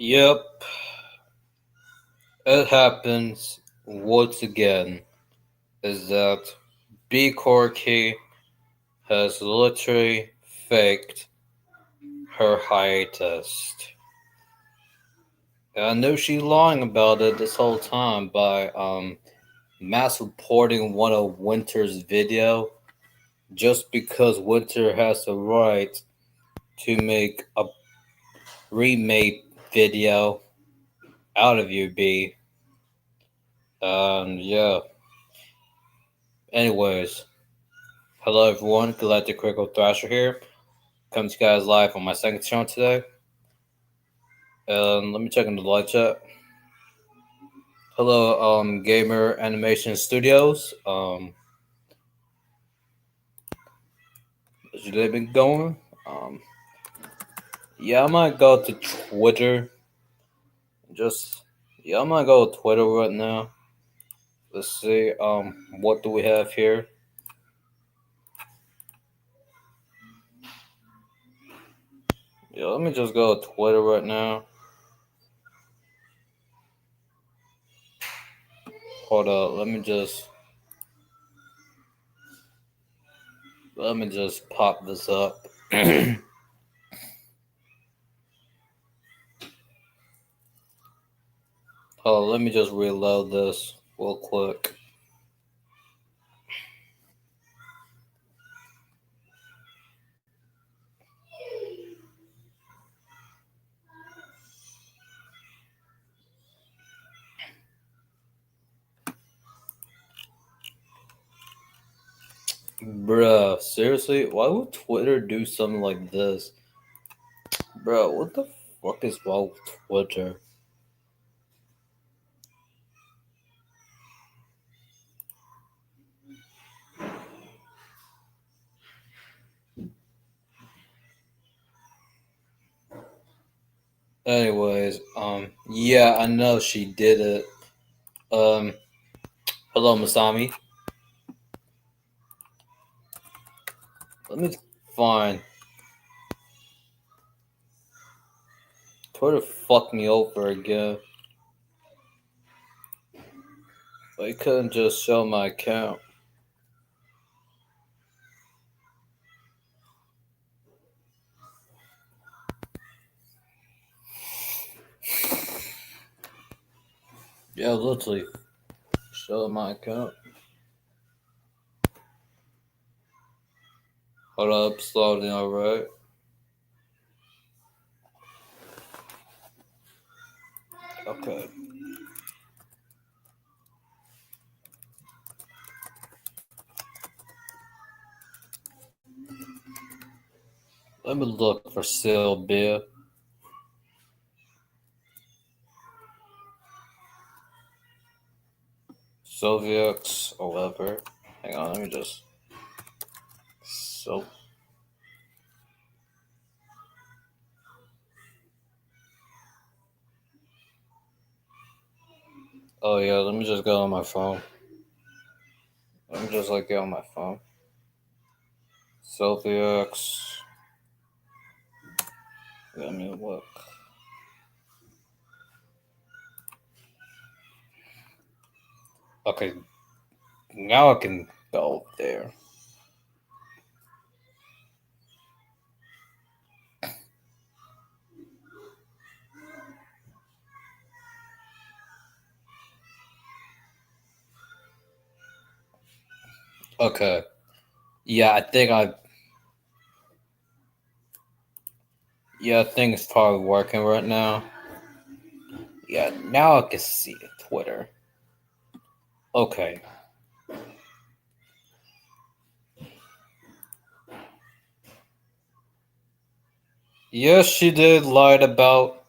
Yep, it happens once again. Is that B Corky has literally faked her hiatus. And I know she's lying about it this whole time by mass reporting one of Winter's video just because Winter has the right to make a remake video out of you, B. Yeah. Anyways, hello everyone, Galactic Critical Thrasher here. Coming to you guys live on my second channel today. Let me check in the live chat. Hello, Gamer Animation Studios. How's your day been going? Yeah, I might go to Twitter. I might go to Twitter right now. Let's see, what do we have here? Yeah, let me just go to Twitter right now. Hold up, let me just pop this up. Oh, let me just reload this real quick. Bruh, seriously? Why would Twitter do something like this? Bruh, what the fuck is wrong with Twitter? Anyways, yeah, I know she did it. Um, hello, Masami. Let me find. Twitter fucked me over again. I couldn't just show my account. Yeah, literally, show my account. Hold up, slowly, alright. Okay. Let me look for Sylvia. Soviets or whatever. Hang on, let me just. So. Oh yeah, let me just go on my phone. Let me just get on my phone. Soviets. Let me look. Okay, now I can go there. Okay. Yeah, I think I. Yeah, I think it's probably working right now. Yeah, now I can see it. Twitter. Okay. Yes, she did lie about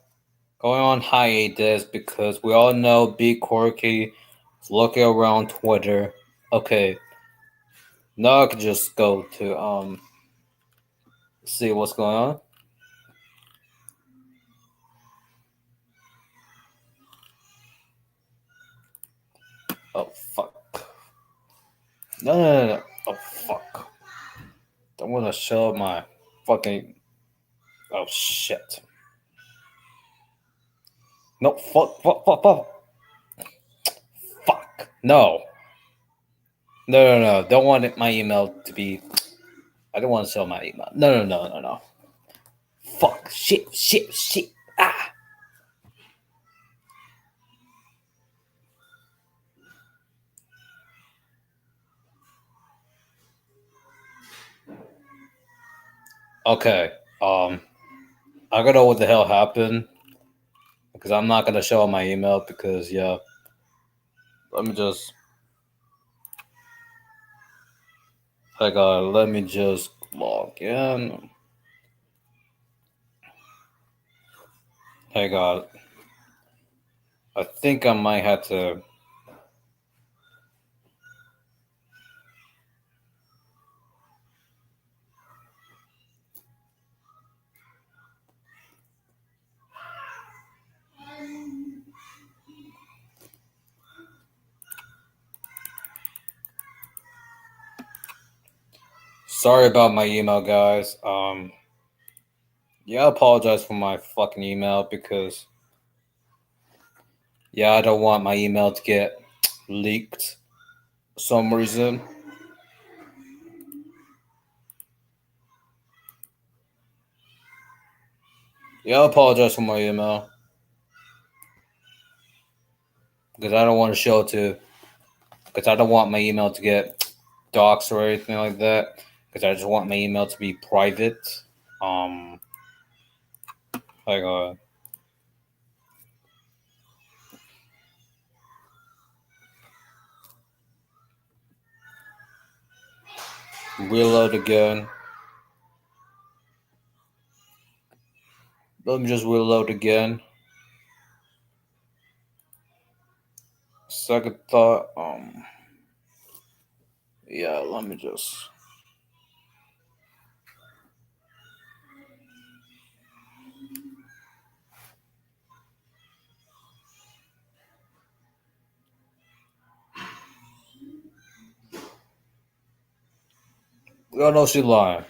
going on hiatus because we all know B Quirky is looking around Twitter. Okay. Now I can just go to see what's going on. Oh fuck. No. Oh fuck. I want to show my fucking. Oh shit. No, fuck. No. No. Don't want my email to be. I don't want to sell my email. No. Fuck. Shit. Ah. Okay. I don't know what the hell happened because I'm not gonna show my email because yeah. Let me just. Let me just log in. Hey God. I think I might have to. Sorry about my email, guys. Yeah, I apologize for my fucking email because yeah, I don't want my email to get leaked for some reason. Yeah, I apologize for my email because I don't want to show it to because I don't want my email to get doxed or anything like that. Because I just want my email to be private. Um, like reload again. Let me just reload again. Second thought. Yeah. Let me just. Oh no, she lying.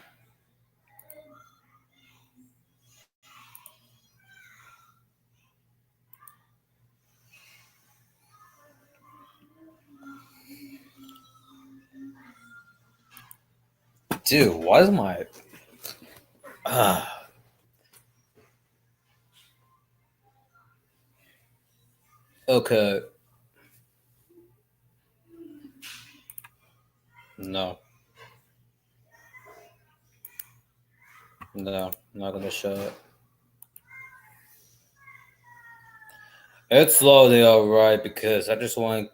Dude, why is my okay? No, no, I'm not gonna show it. It's slowly alright because I just want to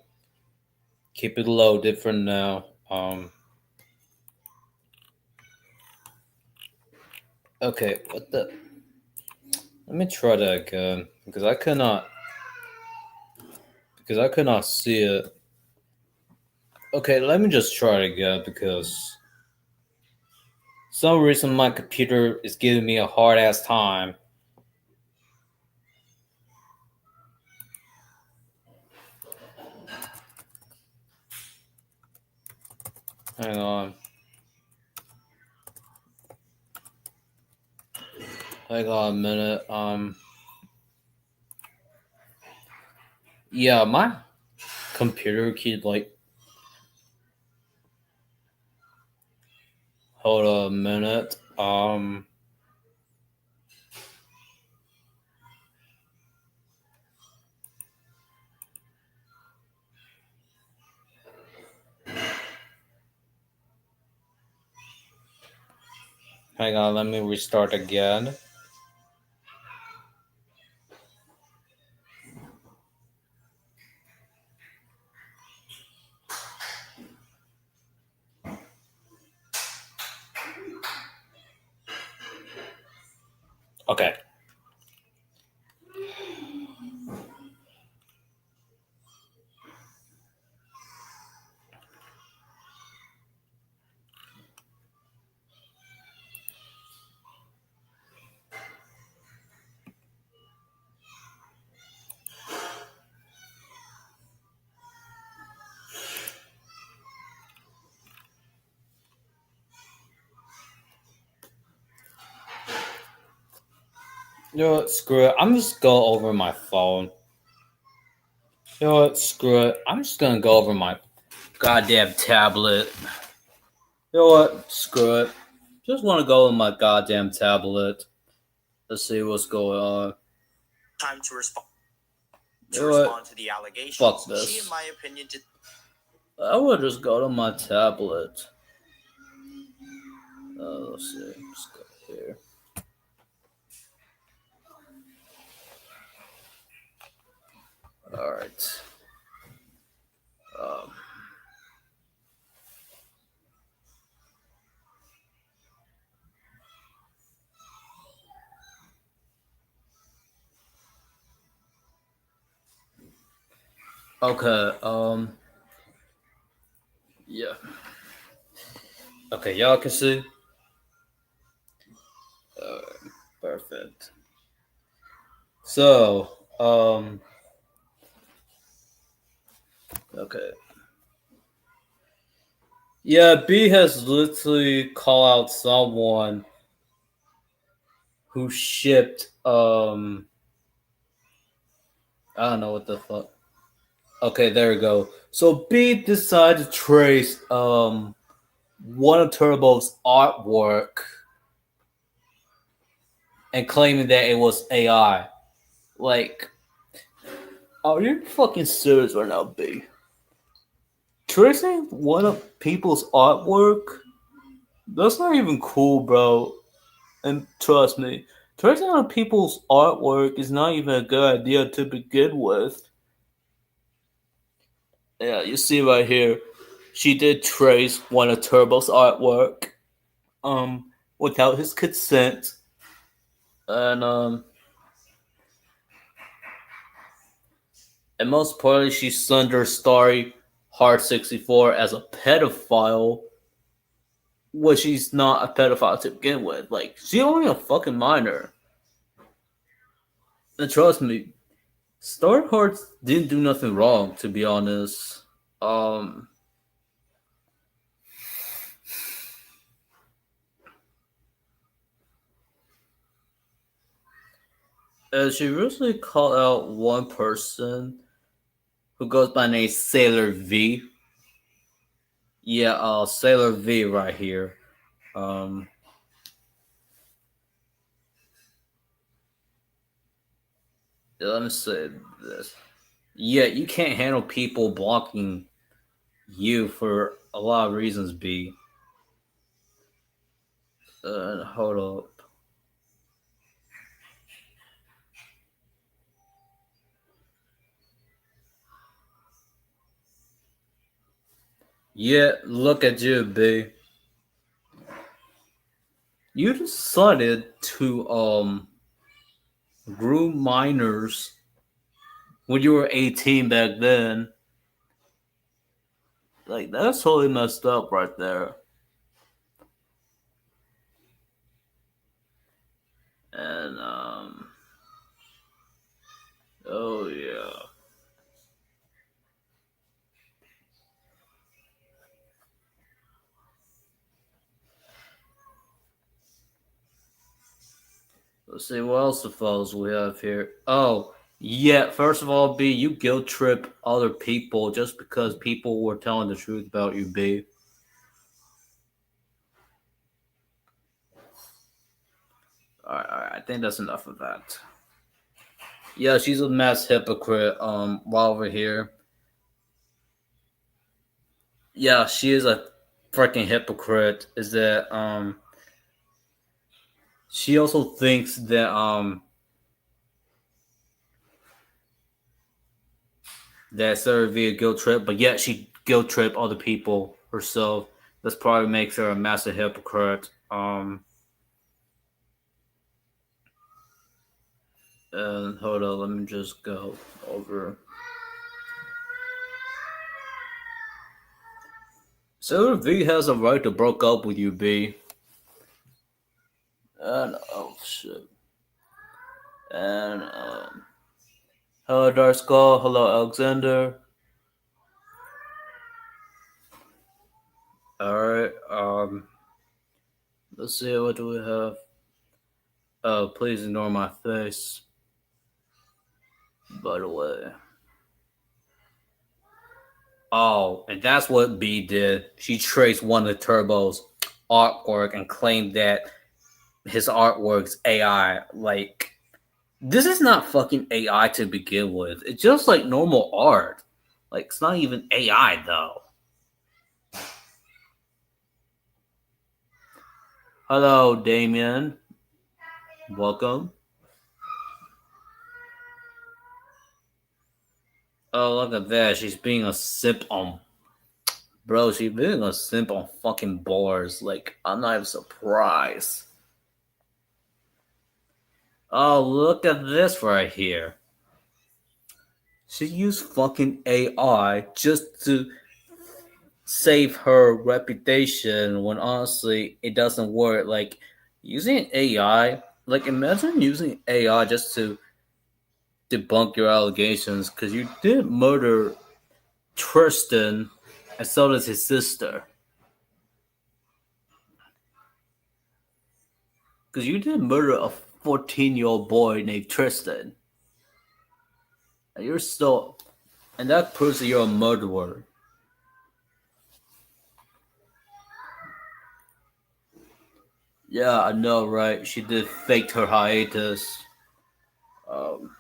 keep it loaded for now. Okay, what the? Let me try that again because I could not see it. Okay, let me just try it again because some reason my computer is giving me a hard ass time. Hang on. Hang on a minute. Yeah, my computer keep like. Hold on a minute. Hang on. Let me restart again. Okay. You know what? Screw it. I'm just go over my phone. You know what? Screw it. I'm just gonna go over my goddamn tablet. You know what? Screw it. Just want to go on my goddamn tablet. Let's see what's going on. Time to respond. You know what? To the allegations. Fuck this. She, in my opinion, did. I would just go to my tablet. Let's see. Let's go here. All right. Um, okay. Yeah. Okay, y'all can see. Perfect. So, okay. Yeah, B has literally called out someone who shipped I don't know what the fuck. Okay, there we go. So B decided to trace one of Turbo's artwork and claiming that it was AI. Like, are you fucking serious right now, B? Tracing one of people's artwork? That's not even cool, bro. And trust me, tracing on people's artwork is not even a good idea to begin with. Yeah, you see right here, she did trace one of Turbo's artwork, without his consent, and most importantly, she slandered Starry Hard 64 as a pedophile, which she's not a pedophile to begin with. Like, she's only a fucking minor. And trust me, Starry Hard didn't do nothing wrong, to be honest. Um, and she recently called out one person who goes by the name Sailor V. Yeah, Sailor V right here. Um, Let me say this. Yeah, you can't handle people blocking you for a lot of reasons, B. Hold up. Yeah, look at you, B. You decided to groom minors when you were 18 back then. Like, that's totally messed up right there. And oh yeah. Let's see what else the photos we have here. Oh, yeah. First of all, B, you guilt trip other people just because people were telling the truth about you, B. Alright, I think that's enough of that. Yeah, she's a mass hypocrite. While we're here, yeah, she is a freaking hypocrite. Is that she also thinks that that Sarah via guilt trip, but yet she guilt trip other people herself. This probably makes her a massive hypocrite. And hold on, let me just go over. Sarah V has a right to break up with you, B. And oh shit. And hello, Dark Skull. Hello, Alexander. All right. Let's see. What do we have? Please ignore my face. By the way. Oh, and that's what B did. She traced one of Turbo's artwork and claimed that his artwork's AI. Like, this is not fucking AI to begin with. It's just like normal art. Like, it's not even AI though. Hello, Damien. Welcome. Oh, look at that. She's being a simp on. Bro, she's being a simp on fucking bars. Like, I'm not even surprised. Oh, look at this right here. She used fucking AI just to save her reputation when honestly it doesn't work. Like, using AI, like, imagine using AI just to debunk your allegations because you did murder Tristan and so does his sister. Because you did murder a 14-year-old boy named Tristan. And you're still. And that proves that you're a murderer. Yeah, I know, right? She did fake her hiatus. Um,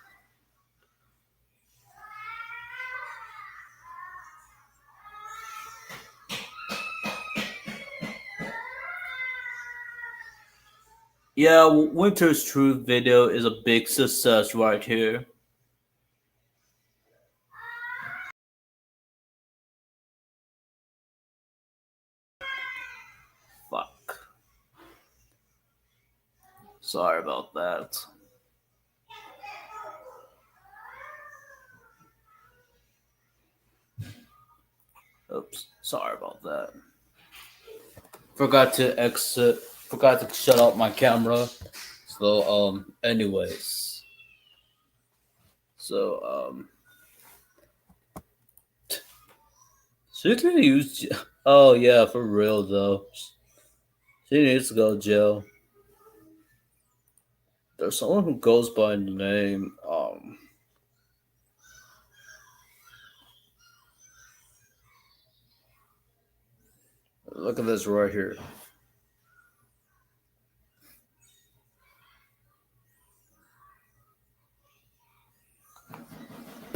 yeah, Winter's Truth video is a big success right here. Fuck. Sorry about that. Oops. Sorry about that. Forgot to exit. Forgot to shut off my camera. So, anyways. So, she can use. Oh, yeah, for real, though. She needs to go to jail. There's someone who goes by the name, look at this right here.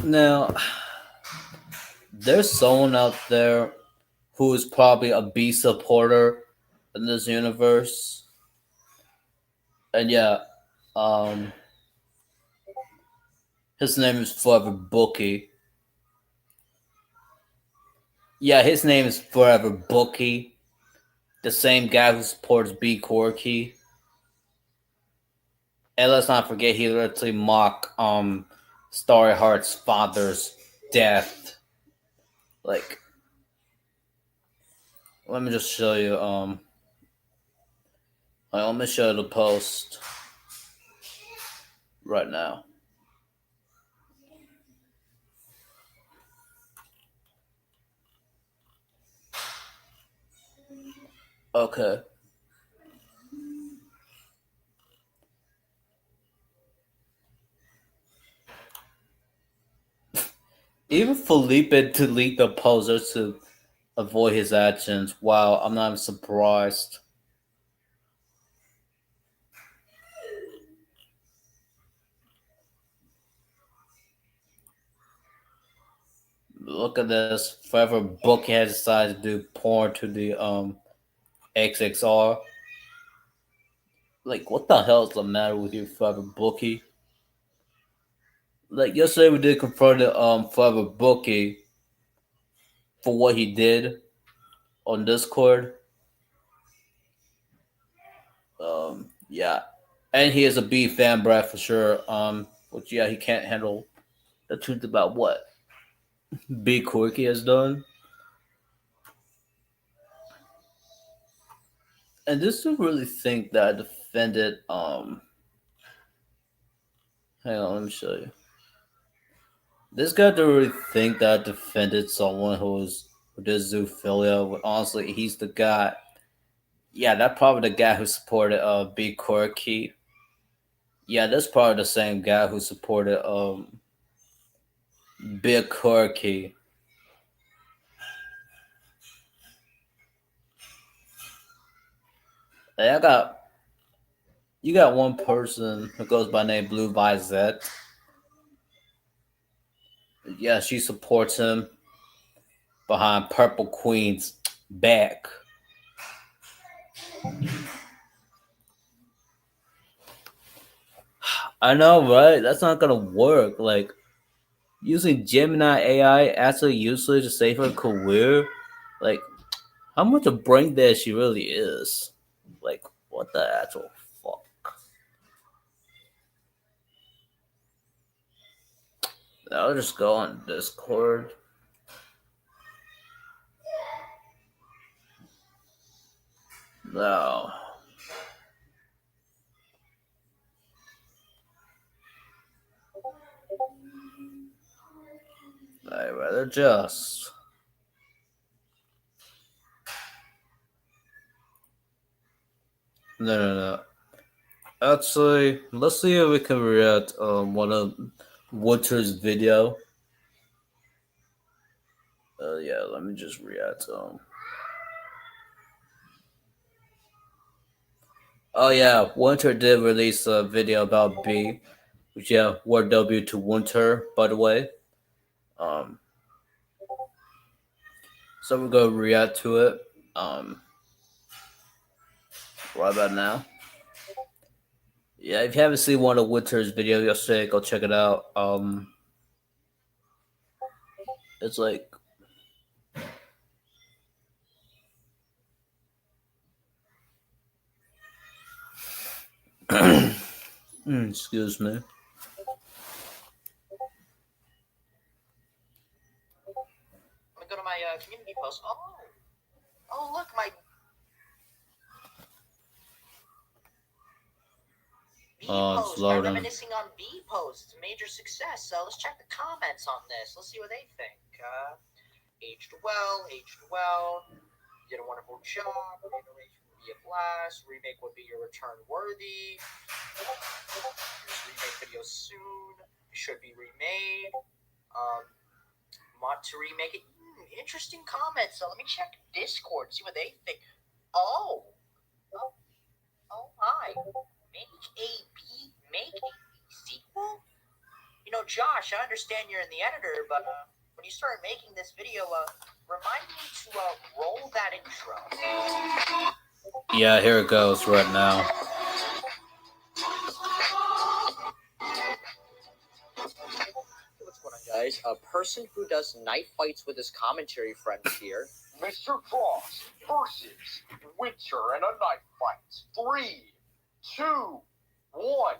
Now, there's someone out there who is probably a B supporter in this universe. And yeah, um, his name is Forever Bookie. Yeah, his name is Forever Bookie. The same guy who supports B Corky. And let's not forget he literally mocked Starheart's father's death. Like, let me just show you let me show you the post right now. Okay. Even Felipe deleted the post just to avoid his actions. Wow, I'm not even surprised. Look at this. Forever Bookie has decided to do porn to the XXR. Like, what the hell is the matter with you, Forever Bookie? Like, yesterday we did confront Forever Bookie for what he did on Discord. Yeah. And he is a B fan, Brad, for sure. Which, yeah, he can't handle the truth about what B Quirky has done. And this to really think that I defended, hang on, let me show you. This guy to really think that I defended someone who did zoophilia. But honestly, he's the guy. Yeah, that's probably the guy who supported B Quirky. Yeah, that's probably the same guy who supported Big Corky. Hey, you got one person who goes by name Blue Visette. Yeah, she supports him behind Purple Queen's back. I know, right? That's not gonna work. Like using Gemini AI actually useless to save her career. Like how much of brain dead she really is. Like what the actual fuck? I'll just go on Discord. No. I'd rather just. No. Actually, let's see if we can react one of Winter's video. Yeah, let me just react. Oh yeah, Winter did release a video about B, which yeah, word W to Winter, by the way. Um, so we're gonna react to it. Um, right about now. Yeah, if you haven't seen one of Winter's video yesterday, go check it out. It's like, excuse me. Let me go to my community post. Oh, look, my B Oh, it's post. My loading. reminiscing on B post. Major success. So let's check the comments on this. Let's see what they think. Aged well. Did a wonderful job. Iteration would be a blast. Remake would be your return worthy. Remake video soon. Should be remade. Want to remake it? Interesting comments. So let me check Discord, see what they think. Oh my! Make a sequel? You know, Josh, I understand you're in the editor, but when you start making this video, remind me to roll that intro. Yeah, here it goes right now. What's going on, guys? A person who does knife fights with his commentary friends here. Mr. Frost versus Winter in a knife fight. 3, 2, 1,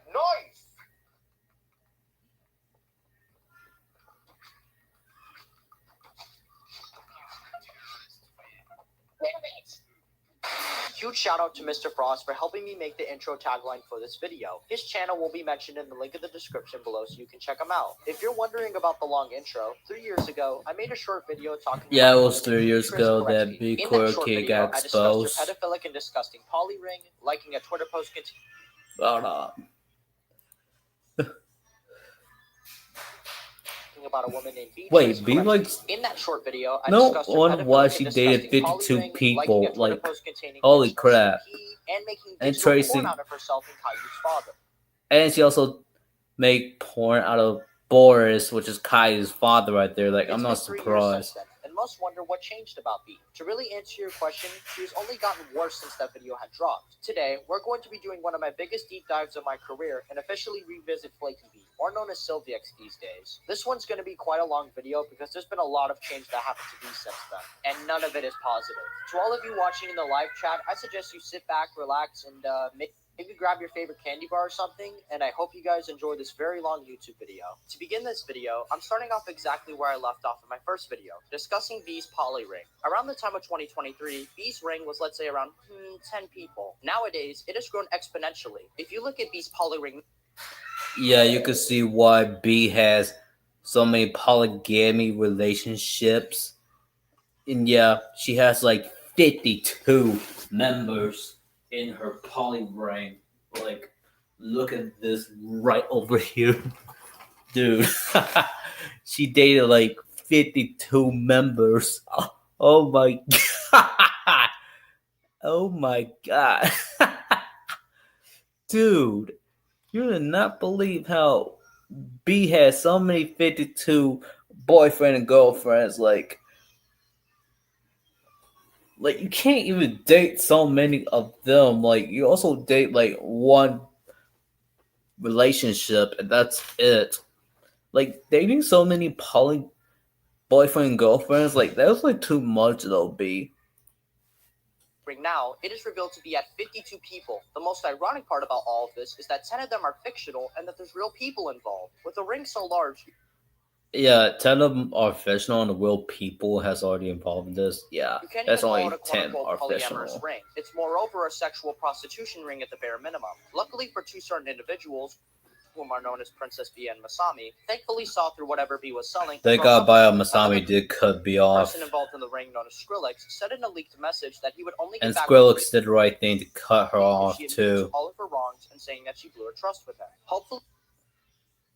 knife! Damn it! Huge shout out to Mr. Frost for helping me make the intro tagline for this video. His channel will be mentioned in the link in the description below so you can check him out. If you're wondering about the long intro, 3 years ago, I made a short video talking Yeah, about it was 3 years ago that B In that short Quirky video, got I discussed your exposed. pedophilic and disgusting poly ring, liking a Twitter post Hold on. about a woman named B. Wait, B likes. In that short video, I No discussed her wonder why pedophilic she and dated disgusting poly 52 ring, people. liking a Twitter Like, post containing holy pictures of crap. CP, and making And digital Tracy. porn out of herself and Caillou's father. And she also made porn out of Boris, which is Kai's father right there. Like, I'm not surprised. And most wonder what changed about B. To really answer your question, she's only gotten worse since that video had dropped. Today, we're going to be doing one of my biggest deep dives of my career and officially revisit Flaky B, or known as Sylviex these days. This one's going to be quite a long video because there's been a lot of change that happened to B since then, and none of it is positive. To all of you watching in the live chat, I suggest you sit back, relax, and maybe grab your favorite candy bar or something, and I hope you guys enjoy this very long YouTube video. To begin this video, I'm starting off exactly where I left off in my first video, discussing B's poly ring. Around the time of 2023, B's ring was, let's say, around 10 people. Nowadays, it has grown exponentially. If you look at B's poly ring... Yeah, you can see why B has so many polygamy relationships. And yeah, she has like 52 members in her poly ring. Like, Look at this right over here, dude. She dated like 52 members. Oh my god. Oh my god. Dude, you do not believe how B has so many 52 boyfriend and girlfriends. Like you can't even date so many of them. Like you also date like one relationship and that's it. Like dating so many poly boyfriend and girlfriends, like that was like too much though, B. Ring now, it is revealed to be at 52 people. The most ironic part about all of this is that 10 of them are fictional and that there's real people involved. With a ring so large, Yeah, 10 of them are fictional and the real people has already involved in this. Yeah, you can't that's even call only it a 10 quote-unquote are polyamorous fictional. ring. It's moreover a sexual prostitution ring at the bare minimum. Luckily for two certain individuals, whom are known as Princess B and Masami, thankfully saw through whatever B was selling. They got by Masami did cut B off. Person involved in the ring, known as Skrillex, said in a leaked message that he would only get And back Skrillex did the right thing to cut her off she admits too. all of her wrongs and saying that she blew her trust with him. Hopefully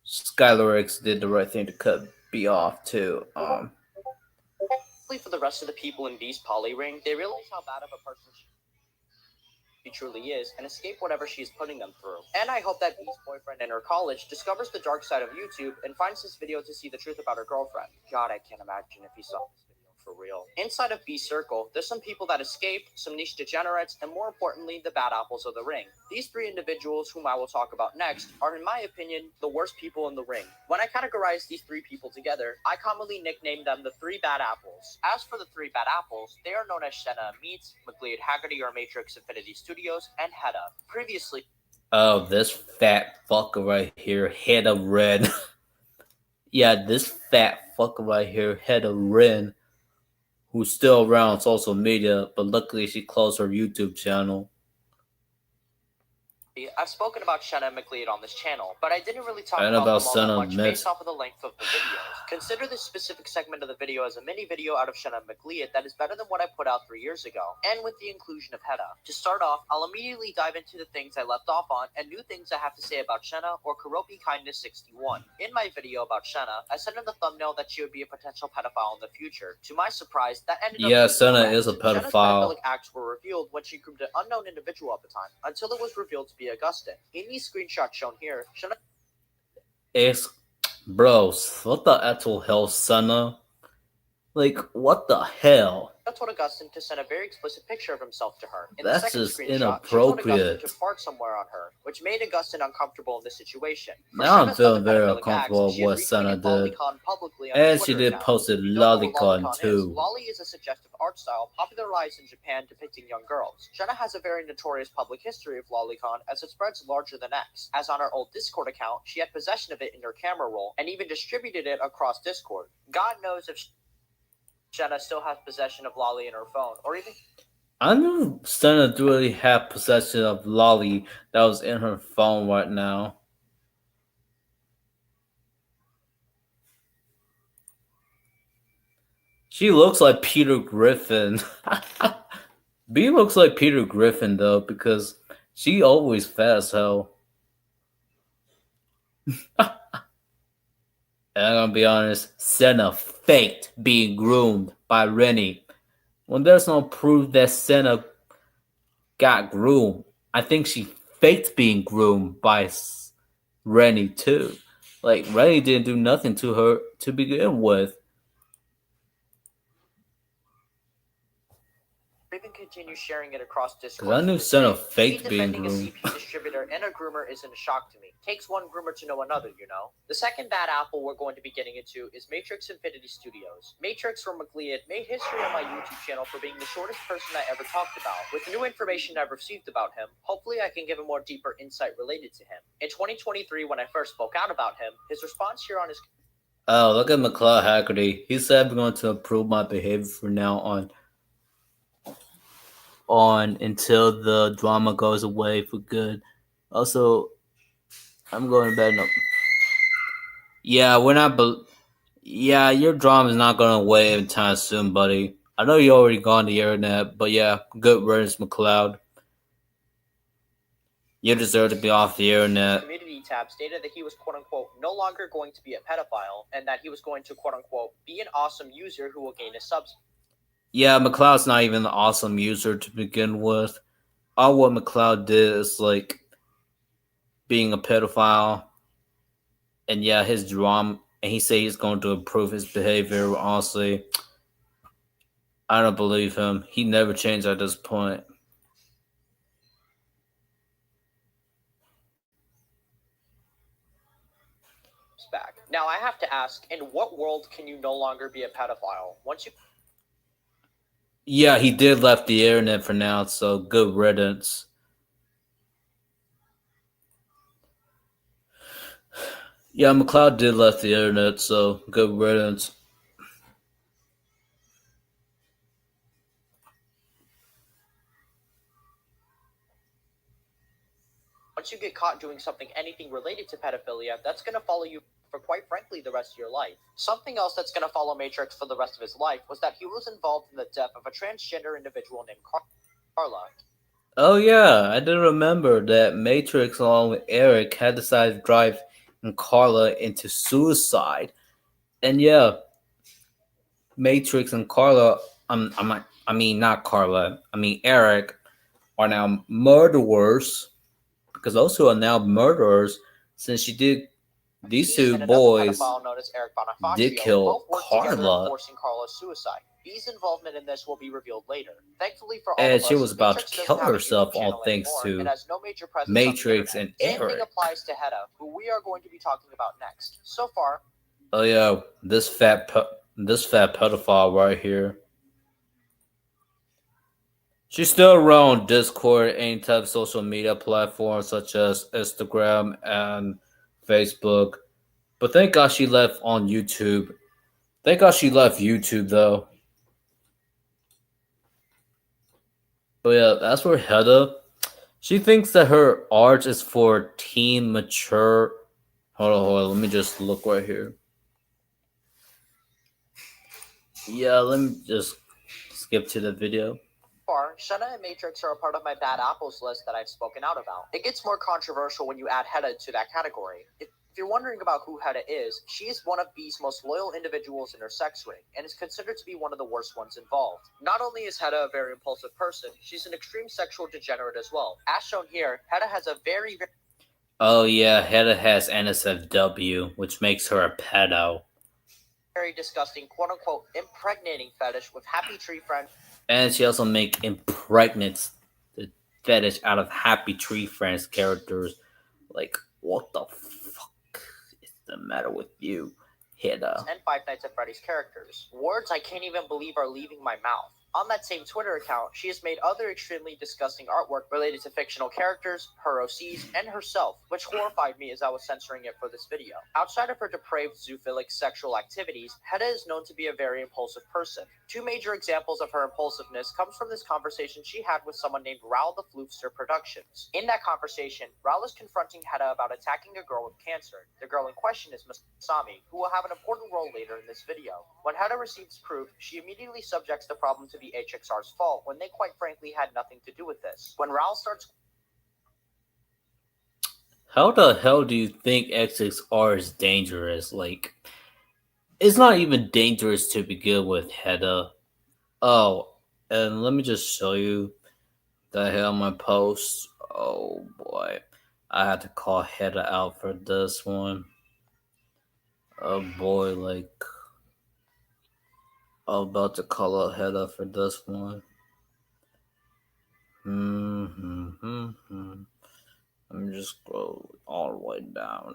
Skylar did the right thing to cut B off too. for the rest of the people in B's poly ring, they realize how bad of a person she truly is and escape whatever she is putting them through. And I hope that B's boyfriend in her college discovers the dark side of YouTube and finds this video to see the truth about her girlfriend. God, I can't imagine if he saw this video for real. Inside of B's circle, there's some people that escape, some niche degenerates, and more importantly, the bad apples of the ring. These three individuals, whom I will talk about next, are in my opinion, the worst people in the ring. When I categorize these three people together, I commonly nickname them the three bad apples. As for the three bad apples, they are known as Shenna Meats, McLeod Haggerty or Matrix Infinity Studios, and Hedda. Previously, Oh, this fat fucker right here, head of red. Yeah, this fat fucker right here, head of red, who's still around on social media, but luckily she closed her YouTube channel. I've spoken about Shenna and McLeod on this channel, but I didn't really talk And about them about all that Senna much Mitz. based off of the length of the videos. Consider this specific segment of the video as a mini video out of Shenna and McLeod that is better than what I put out 3 years ago, and with the inclusion of Hedda. To start off, I'll immediately dive into the things I left off on and new things I have to say about Shenna or Karopi Kindness 61. In my video about Shenna, I said in the thumbnail that she would be a potential pedophile in the future. To my surprise, that ended up being Senna correct. is a Shenna's pedophile. pedophilic acts were revealed when she groomed an unknown individual at the time, until it was revealed to be Augustin. In these screenshots shown here, Shenna It's bros, what the actual hell, Senna? Like, what the hell? told Augustin to send a very explicit picture of himself to her. In That's the second just screenshot, she told Augustin inappropriate. to fart somewhere on her, which made Augustin uncomfortable in this situation. For Now I'm Shenna's feeling other very pedophilic uncomfortable acts, with she what has Senna retweeted did. Lolicon publicly on her And she Twitter did account. posted If you don't know what Lolicon Lolicon is, too. Lolly is a suggestive art style popularized in Japan depicting young girls. Shenna has a very notorious public history of Lolicon as it spreads larger than X. As on her old Discord account, she had possession of it in her camera roll and even distributed it across Discord. God knows if Shenna still has possession of Lolly in her phone, or even I knew Senna really had possession of Lolly that was in her phone right now. She looks like Peter Griffin. B looks like Peter Griffin though, because she always fat as hell. And I'm gonna be honest, Senna faked being groomed by Rennie. When there's no proof that Senna got groomed, I think she faked being groomed by Rennie too. Like Rennie didn't do nothing to her to begin with. even continue sharing it across Discord. Cause I knew Senna faked being defending a groomed. CP distributor and a groomer isn't a shock to me. Takes one groomer to know another, you know? The second bad apple we're going to be getting into is Matrix Infinity Studios. Matrix or McLeod made history on my YouTube channel for being the shortest person I ever talked about. With new information I've received about him, hopefully I can give a more deeper insight related to him. In 2023, when I first spoke out about him, his response here on his Oh, look at McLeod Haggerty. He said I'm going to improve my behavior from now on until the drama goes away for good. Also, I'm going to bed. No. Yeah, we're not. Yeah, your drama is not going away anytime soon, buddy. I know you already gone to the internet, but yeah, good riddance, McLeod. You deserve to be off the internet. Community tab stated that he was quote unquote no longer going to be a pedophile and that he was going to quote unquote be an awesome user who will gain his subs. Yeah, McLeod's not even an awesome user to begin with. All what McLeod did is like being a pedophile, and yeah, his drama. And he said he's going to improve his behavior. Honestly, I don't believe him. He never changed at this point. Back. Now I have to ask, in what world can you no longer be a pedophile? Once you Yeah, he did left the internet for now, so good riddance. Yeah, McLeod did left the internet, so good riddance. get caught doing something anything related to pedophilia, that's going to follow you for quite frankly the rest of your life. Something else that's going to follow Matrix for the rest of his life was that he was involved in the death of a transgender individual named Carla. Oh yeah, I did remember that Matrix, along with Eric, had decided to drive Carla into suicide. And yeah, Matrix and Carla, I mean not Carla, I mean Eric, are now murderers because those two are now murderers since she did. These He two and another boys pedophile known as Eric did Bonifacio kill both worked together in Carla, forcing Carla's suicide. B's involvement in this will be revealed later. Thankfully for all and of she us, was about to Matrix doesn't kill have a YouTube herself, all channel thanks anymore and to has no major presence on the Matrix internet. and Same thing Eric. applies to Hedda, who we are going to be talking about next. So far, Oh yeah, this fat pedophile right here. She's still around Discord, any type of social media platform such as Instagram and Facebook. But thank God she left on YouTube. Thank God she left YouTube though. But yeah, that's for Hedda. She thinks that her art is for teen mature. Hold on. Let me just look right here. Yeah, let me just skip to the video. far, Shenna and Matrix are a part of my bad apples list that I've spoken out about. It gets more controversial when you add Hedda to that category. If you're wondering about who Hedda is, she is one of B's most loyal individuals in her sex ring, and is considered to be one of the worst ones involved. Not only is Hedda a very impulsive person, she's an extreme sexual degenerate as well. As shown here, Hedda has a very Oh yeah, Hedda has NSFW, which makes her a pedo. very disgusting quote-unquote impregnating fetish with happy tree friends. And she also make impregnates the fetish out of Happy Tree Friends characters. Like, what the fuck is the matter with you, Hedda? And Five Nights at Freddy's characters. Words I can't even believe are leaving my mouth. On that same Twitter account, she has made other extremely disgusting artwork related to fictional characters, her OCs, and herself, which horrified me as I was censoring it for this video. Outside of her depraved zoophilic sexual activities, Hedda is known to be a very impulsive person. Two major examples of her impulsiveness comes from this conversation she had with someone named Raul the Floofster Productions. In that conversation, Raul is confronting Hedda about attacking a girl with cancer. The girl in question is Masami, who will have an important role later in this video. When Hedda receives proof, she immediately subjects the problem to be HXR's fault when they quite frankly had nothing to do with this. When Raul starts... How the hell do you think XXR is dangerous? Like, it's not even dangerous to begin with, Hedda. Oh, and let me just show you the hell my post. Oh boy, I had to call Hedda out for this one. Oh boy, like I'm about to call out Hedda for this one. Let me just scroll all the way down.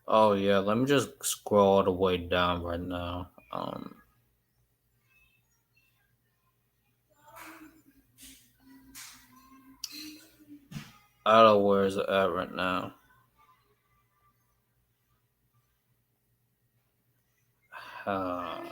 Oh yeah, let me just scroll all the way down right now. I don't know where is it at right now. Um,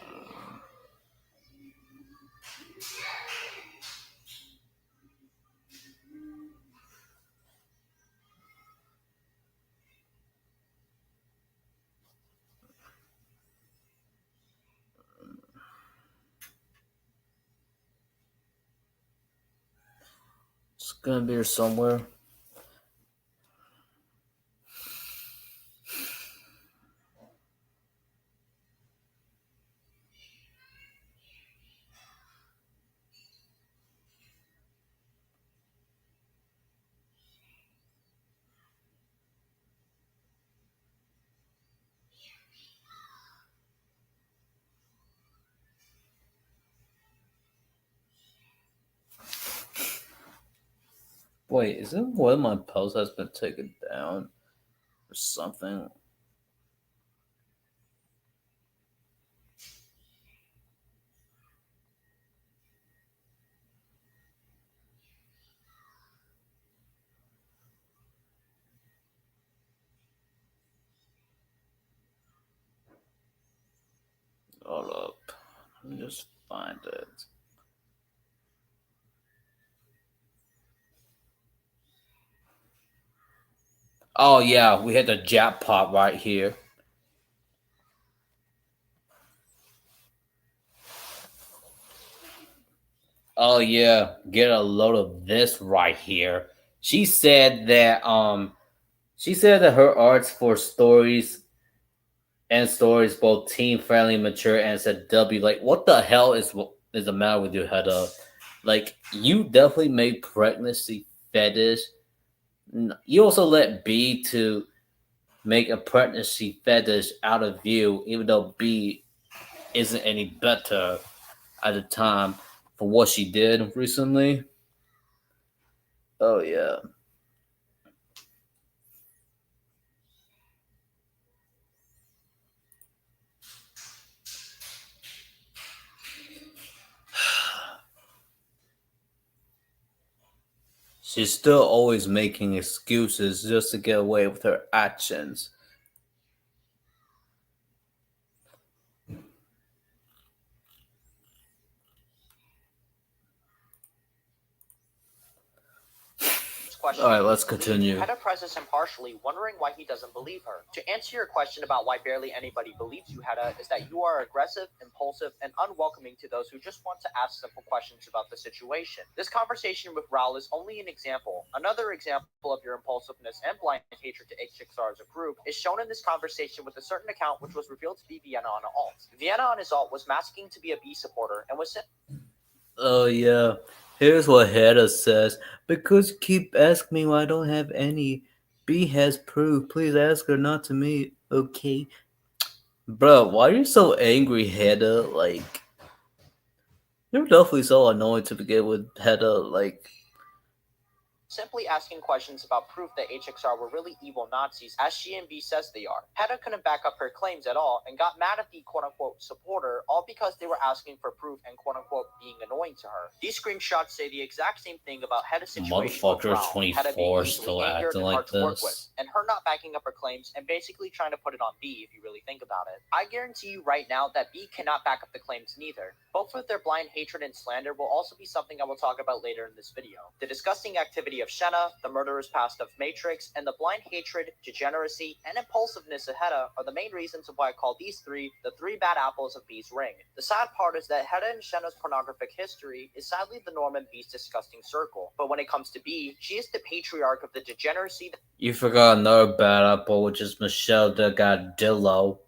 Gonna be here somewhere. Wait, isn't one of my posts has been taken down or something? Hold up. Let me just find it. Oh yeah, we hit the jackpot right here. Oh yeah, get a load of this right here. She said that her arts for stories both teen friendly, mature, and said W. Like, what the hell is the matter with you, Hedda? Like, you definitely made pregnancy fetish. You also let B to make a pregnancy fetish out of you, even though B isn't any better at the time for what she did recently. Oh yeah. She's still always making excuses just to get away with her actions. Question. All right, let's continue. Hedda presses him harshly, wondering why he doesn't believe her. To answer your question about why barely anybody believes you, Hedda, is that you are aggressive, impulsive, and unwelcoming to those who just want to ask simple questions about the situation. This conversation with Raul is only an example. Another example of your impulsiveness and blind hatred to HXR as a group is shown in this conversation with a certain account which was revealed to be Vienna on alt. Vienna on his alt was masking to be a B supporter and was Oh yeah. Here's what Hedda says. Because you keep asking me why I don't have any. B has proof. Please ask her, not to me. Okay. Bro, why are you so angry, Hedda? Like, you're definitely so annoying to begin with, Hedda. Like, simply asking questions about proof that HXR were really evil Nazis, as she and B says they are. Hedda couldn't back up her claims at all and got mad at the quote-unquote supporter, all because they were asking for proof and quote-unquote being annoying to her. These screenshots say the exact same thing about Hedda's situation with motherfucker Raul, Hedda being 24 easily still angered acting and hard like to work with, this. and her not backing up her claims and basically trying to put it on B if you really think about it. I guarantee you right now that B cannot back up the claims neither. Both of their blind hatred and slander will also be something I will talk about later in this video. The disgusting activity of Shenna, the murderous past of Matrix, and the blind hatred, degeneracy, and impulsiveness of Hedda are the main reasons of why I call these three the three bad apples of B's ring. The sad part is that Hedda and Shenna's pornographic history is sadly the norm in B's disgusting circle. But when it comes to B, she is the patriarch of the degeneracy. You forgot another bad apple, which is Michelle the Godillo.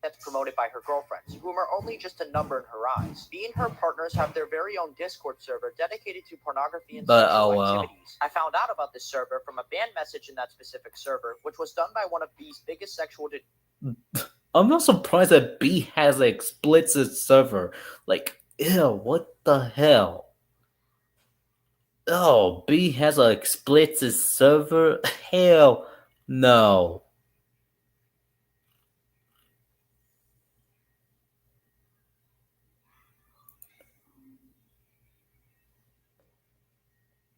That's promoted by her girlfriends, whom are only just a number in her eyes. B and her partners have their very own Discord server dedicated to pornography and sexual activities. I found out about this server from a banned message in that specific server, which was done by one of B's biggest sexual I'm not surprised that B has an explicit server. Like, ew, what the hell? Oh, B has an explicit server? Hell no.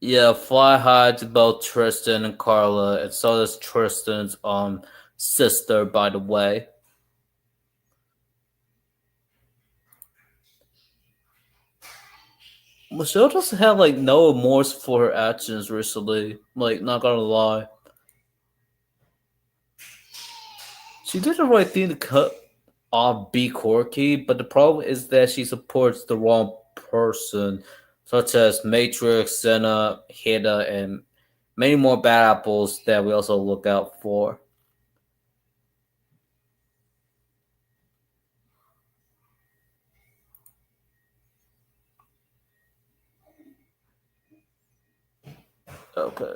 Yeah, Fly High to both Tristan and Carla, and so does Tristan's sister, by the way. Michelle doesn't have like no remorse for her actions recently. Like, not gonna lie. She did the right thing to cut off B Corky, but the problem is that she supports the wrong person. such as Matrix, Senna, Hida, and many more bad apples that we also look out for. Okay.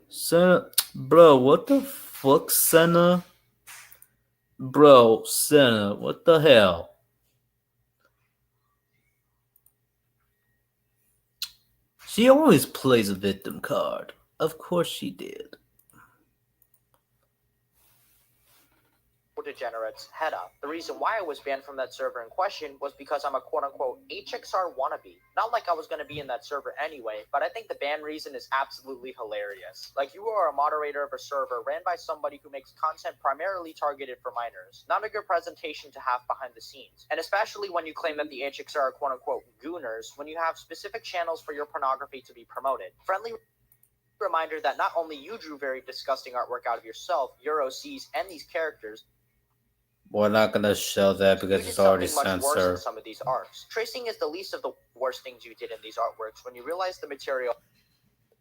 Senna, bro, what the fuck, Senna? Bro, Senna, what the hell? She always plays a victim card. Of course she did. degenerates head up. The reason why I was banned from that server in question was because I'm a quote-unquote HXR wannabe. Not like I was going to be in that server anyway, but I think the ban reason is absolutely hilarious. Like, you are a moderator of a server ran by somebody who makes content primarily targeted for minors. Not a good presentation to have behind the scenes. And especially when you claim that the HXR are quote-unquote gooners, when you have specific channels for your pornography to be promoted. Friendly reminder that not only you drew very disgusting artwork out of yourself, your OCs, and these characters, We're not gonna show that you because did it's already something much worse in censored. some of these arcs. Tracing is the least of the worst things you did in these artworks when you realize the material.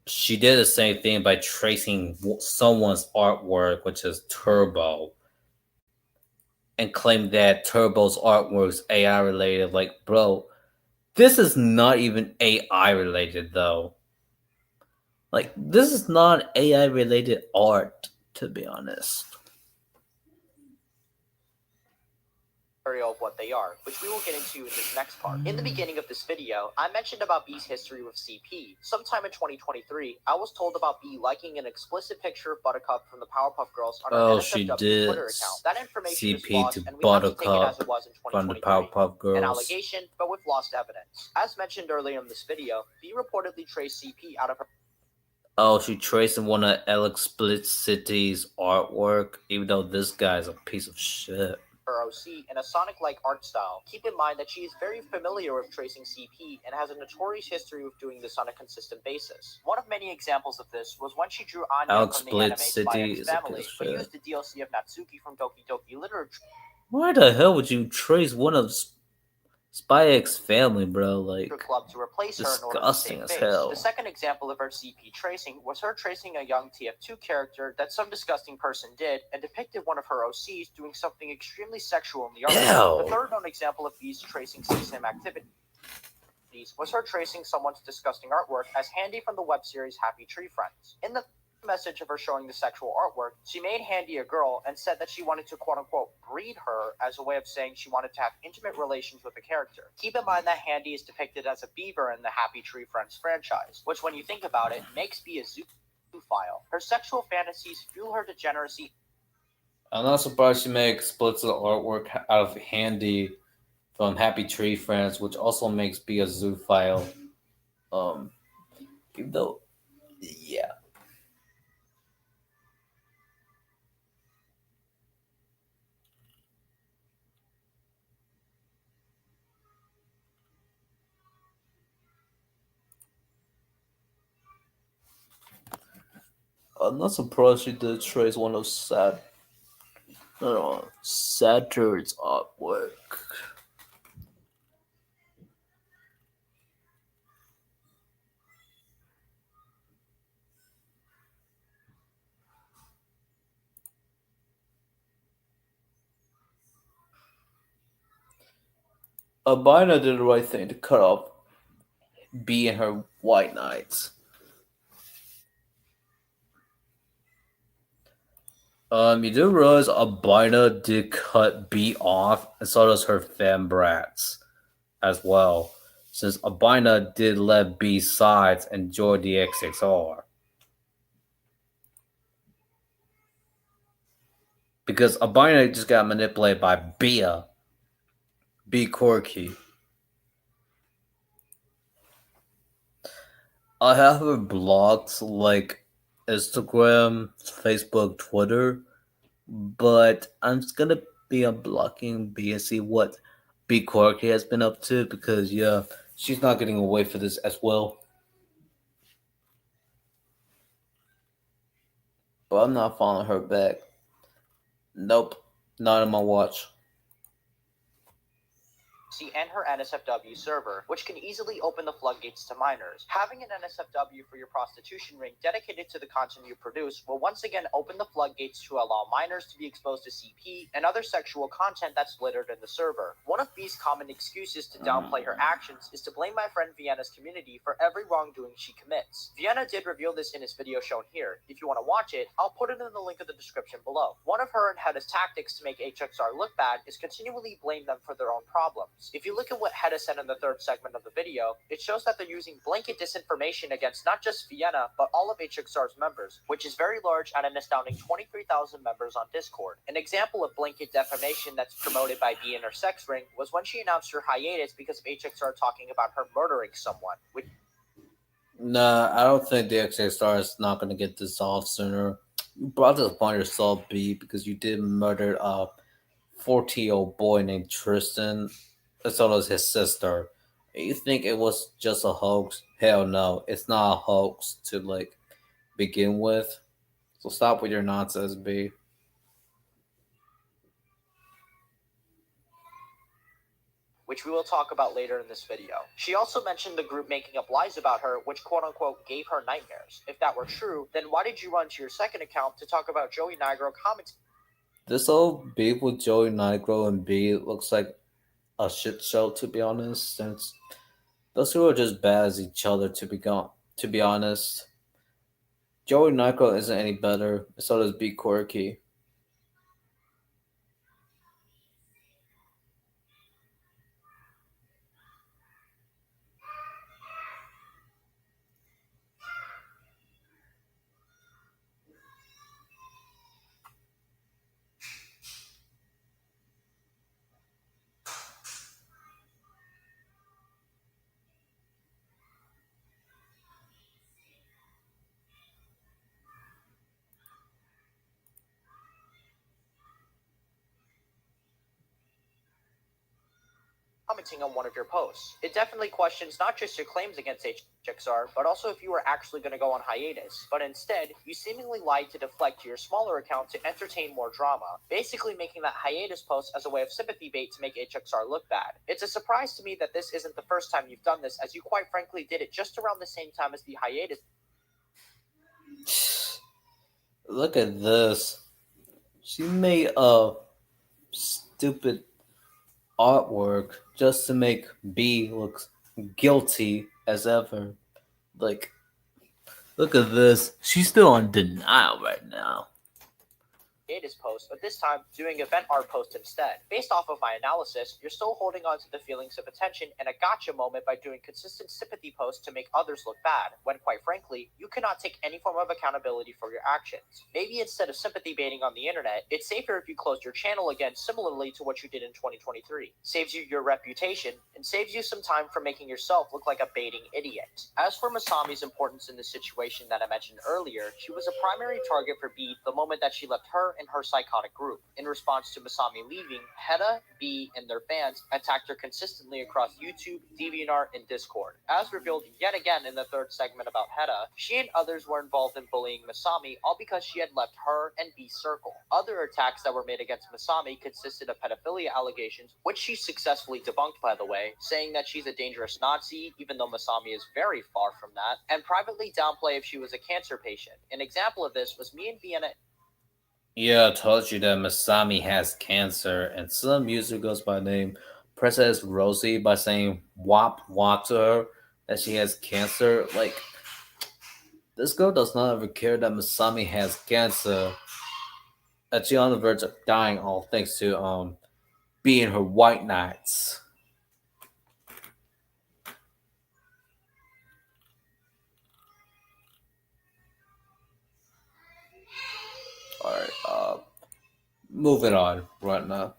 She did the same thing by tracing someone's artwork, which is Turbo, and claimed that Turbo's artwork's AI related. Like, bro, this is not even AI related, though. Like, this is not AI related art, to be honest. Of what they are, which we will get into in this next part. In the beginning of this video, I mentioned about B's history with CP. Sometime in 2023, I was told about B liking an explicit picture of Buttercup from the Powerpuff Girls on her Oh, she NSFW did. Twitter account. That information is CP lost, to and we have to take it as Buttercup it was in from the 2023. Powerpuff An Girls. allegation, but with lost evidence. As mentioned earlier in this video, B reportedly traced CP out of her Oh, she traced one of City's artwork, even though this guy's a piece of shit. OC in a Sonic-like art style. Keep in mind that she is very familiar with tracing CP and has a notorious history with doing this on a consistent basis. One of many examples of this was when she drew Anya from the anime Spy X Family, but used the DLC of Natsuki from Doki Doki Literature. Why the hell would you trace one of Spy X Family, bro? Like, club to replace her in order to disgusting save as face. hell. The second example of her CP tracing was her tracing a young TF2 character that some disgusting person did and depicted one of her OCs doing something extremely sexual in the art. The third known example of B's tracing CSAM activity was her tracing someone's disgusting artwork as Handy from the web series Happy Tree Friends. In the message of her showing the sexual artwork, she made Handy a girl and said that she wanted to quote-unquote breed her as a way of saying she wanted to have intimate relations with the character. Keep in mind that Handy is depicted as a beaver in the Happy Tree Friends franchise, which when you think about it, makes B a zoophile. Her sexual fantasies fuel her degeneracy. I'm not surprised she made explicit artwork out of Handy from Happy Tree Friends, which also makes B a zoophile. Even though, yeah. I'm not surprised she did trace one of Saturn's artwork. Albina did the right thing to cut off B and her White Knights. You do realize Albina did cut B off, and so does her Fembrats as well, since Albina did let B sides enjoy the XXR. Because Albina just got manipulated by Bia. B Corky. I have her blocked like Instagram, Facebook, Twitter, but I'm just gonna be unblocking B and see what B Corky has been up to because yeah, she's not getting away for this as well. But I'm not following her back. Nope. Not on my watch. and her NSFW server, which can easily open the floodgates to minors. Having an NSFW for your prostitution ring dedicated to the content you produce will once again open the floodgates to allow minors to be exposed to CP and other sexual content that's littered in the server. One of B's common excuses to downplay her actions is to blame my friend Vienna's community for every wrongdoing she commits. Vienna did reveal this in his video shown here. If you want to watch it, I'll put it in the link in the description below. One of her and Hedda's tactics to make HXR look bad is continually blame them for their own problems. If you look at what Hedda said in the third segment of the video, it shows that they're using blanket disinformation against not just Vienna, but all of HXR's members, which is very large at an astounding 23,000 members on Discord. An example of blanket defamation that's promoted by B in her sex ring was when she announced her hiatus because of HXR talking about her murdering someone, which Nah, I don't think the XXR is not going to get dissolved sooner. You brought this upon yourself, B, because you did murder a 14-year-old boy named Tristan, as well as his sister. You think it was just a hoax? Hell no, it's not a hoax to begin with. So stop with your nonsense, B. we will talk about later in this video. She also mentioned the group making up lies about her, which quote-unquote gave her nightmares. If that were true, then why did you run to your second account to talk about Joey Nigro commenting This whole beef with Joey Nigro and B looks like a shit show, to be honest. Since those two are just bad as each other, to be honest. Joey Nigro isn't any better. So does B Quirky. on one of your posts. It definitely questions not just your claims against HXR, but also if you were actually going to go on hiatus. But instead, you seemingly lied to deflect to your smaller account to entertain more drama, basically making that hiatus post as a way of sympathy bait to make HXR look bad. It's a surprise to me that this isn't the first time you've done this, as you quite frankly did it just around the same time as the hiatus. Look at this. She made a stupid artwork just to make B look guilty as ever. Like, look at this. She's still on denial right now. Hiatus post, but this time doing event art post instead. Based off of my analysis, you're still holding on to the feelings of attention and a gotcha moment by doing consistent sympathy posts to make others look bad, when quite frankly, you cannot take any form of accountability for your actions. Maybe instead of sympathy baiting on the internet, it's safer if you closed your channel again similarly to what you did in 2023. Saves you your reputation, and saves you some time from making yourself look like a baiting idiot. As for Masami's importance in the situation that I mentioned earlier, she was a primary target for B the moment that she left her and her psychotic group. In response to Masami leaving, Hedda, B, and their fans attacked her consistently across YouTube, DeviantArt, and Discord. As revealed yet again in the third segment about Hedda, she and others were involved in bullying Masami, all because she had left her and B's circle. Other attacks that were made against Masami consisted of pedophilia allegations, which she successfully debunked, by the way, saying that she's a dangerous Nazi, even though Masami is very far from that, and privately downplay if she was a cancer patient. An example of this was me and Vienna. Yeah, I told you that Masami has cancer, and some user goes by the name Princess Rosie by saying wop wop to her that she has cancer. Like, this girl does not ever care that Masami has cancer. That she's on the verge of dying, all thanks to being her white knights. Alright, moving on right now.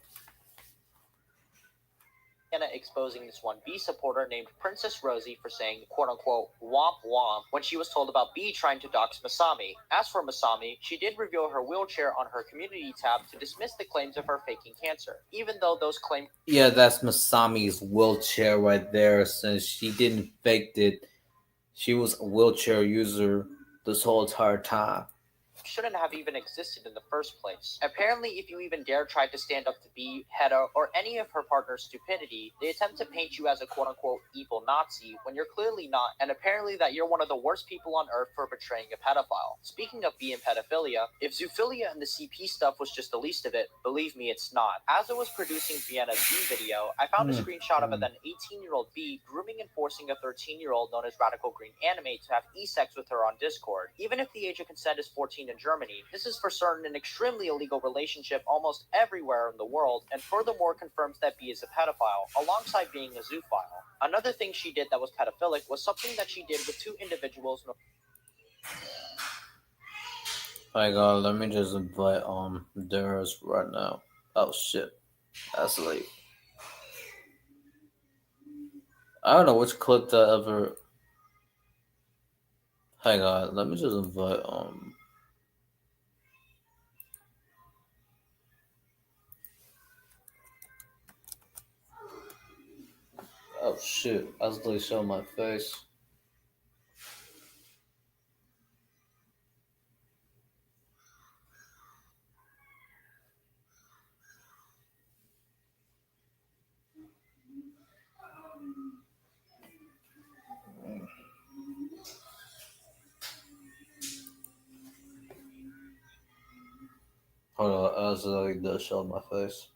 Exposing this one B supporter named Princess Rosie for saying quote-unquote womp womp when she was told about B trying to dox Masami. As for Masami, she did reveal her wheelchair on her community tab to dismiss the claims of her faking cancer, even though those claims... Yeah, that's Masami's wheelchair right there, since she didn't fake it. She was a wheelchair user this whole entire time. shouldn't have even existed in the first place. Apparently, if you even dare try to stand up to B, Hedda, or any of her partner's stupidity, they attempt to paint you as a quote-unquote evil Nazi when you're clearly not, and apparently that you're one of the worst people on earth for betraying a pedophile. Speaking of B and pedophilia, if zoophilia and the CP stuff was just the least of it, believe me, it's not. As I was producing Vienna's B video, I found a screenshot of an 18-year-old B grooming and forcing a 13-year-old known as Radical Green Anime to have e-sex with her on Discord. Even if the age of consent is 14 in Germany, this is for certain an extremely illegal relationship almost everywhere in the world, and furthermore confirms that B is a pedophile, alongside being a zoophile. Another thing she did that was pedophilic was something that she did with two individuals. My God, let me just invite Darius right now. Oh shit, that's late. I don't know which clip that ever. Hang on, let me just invite Oh shit, I was literally showing my face. Hold on, I was literally just showing my face.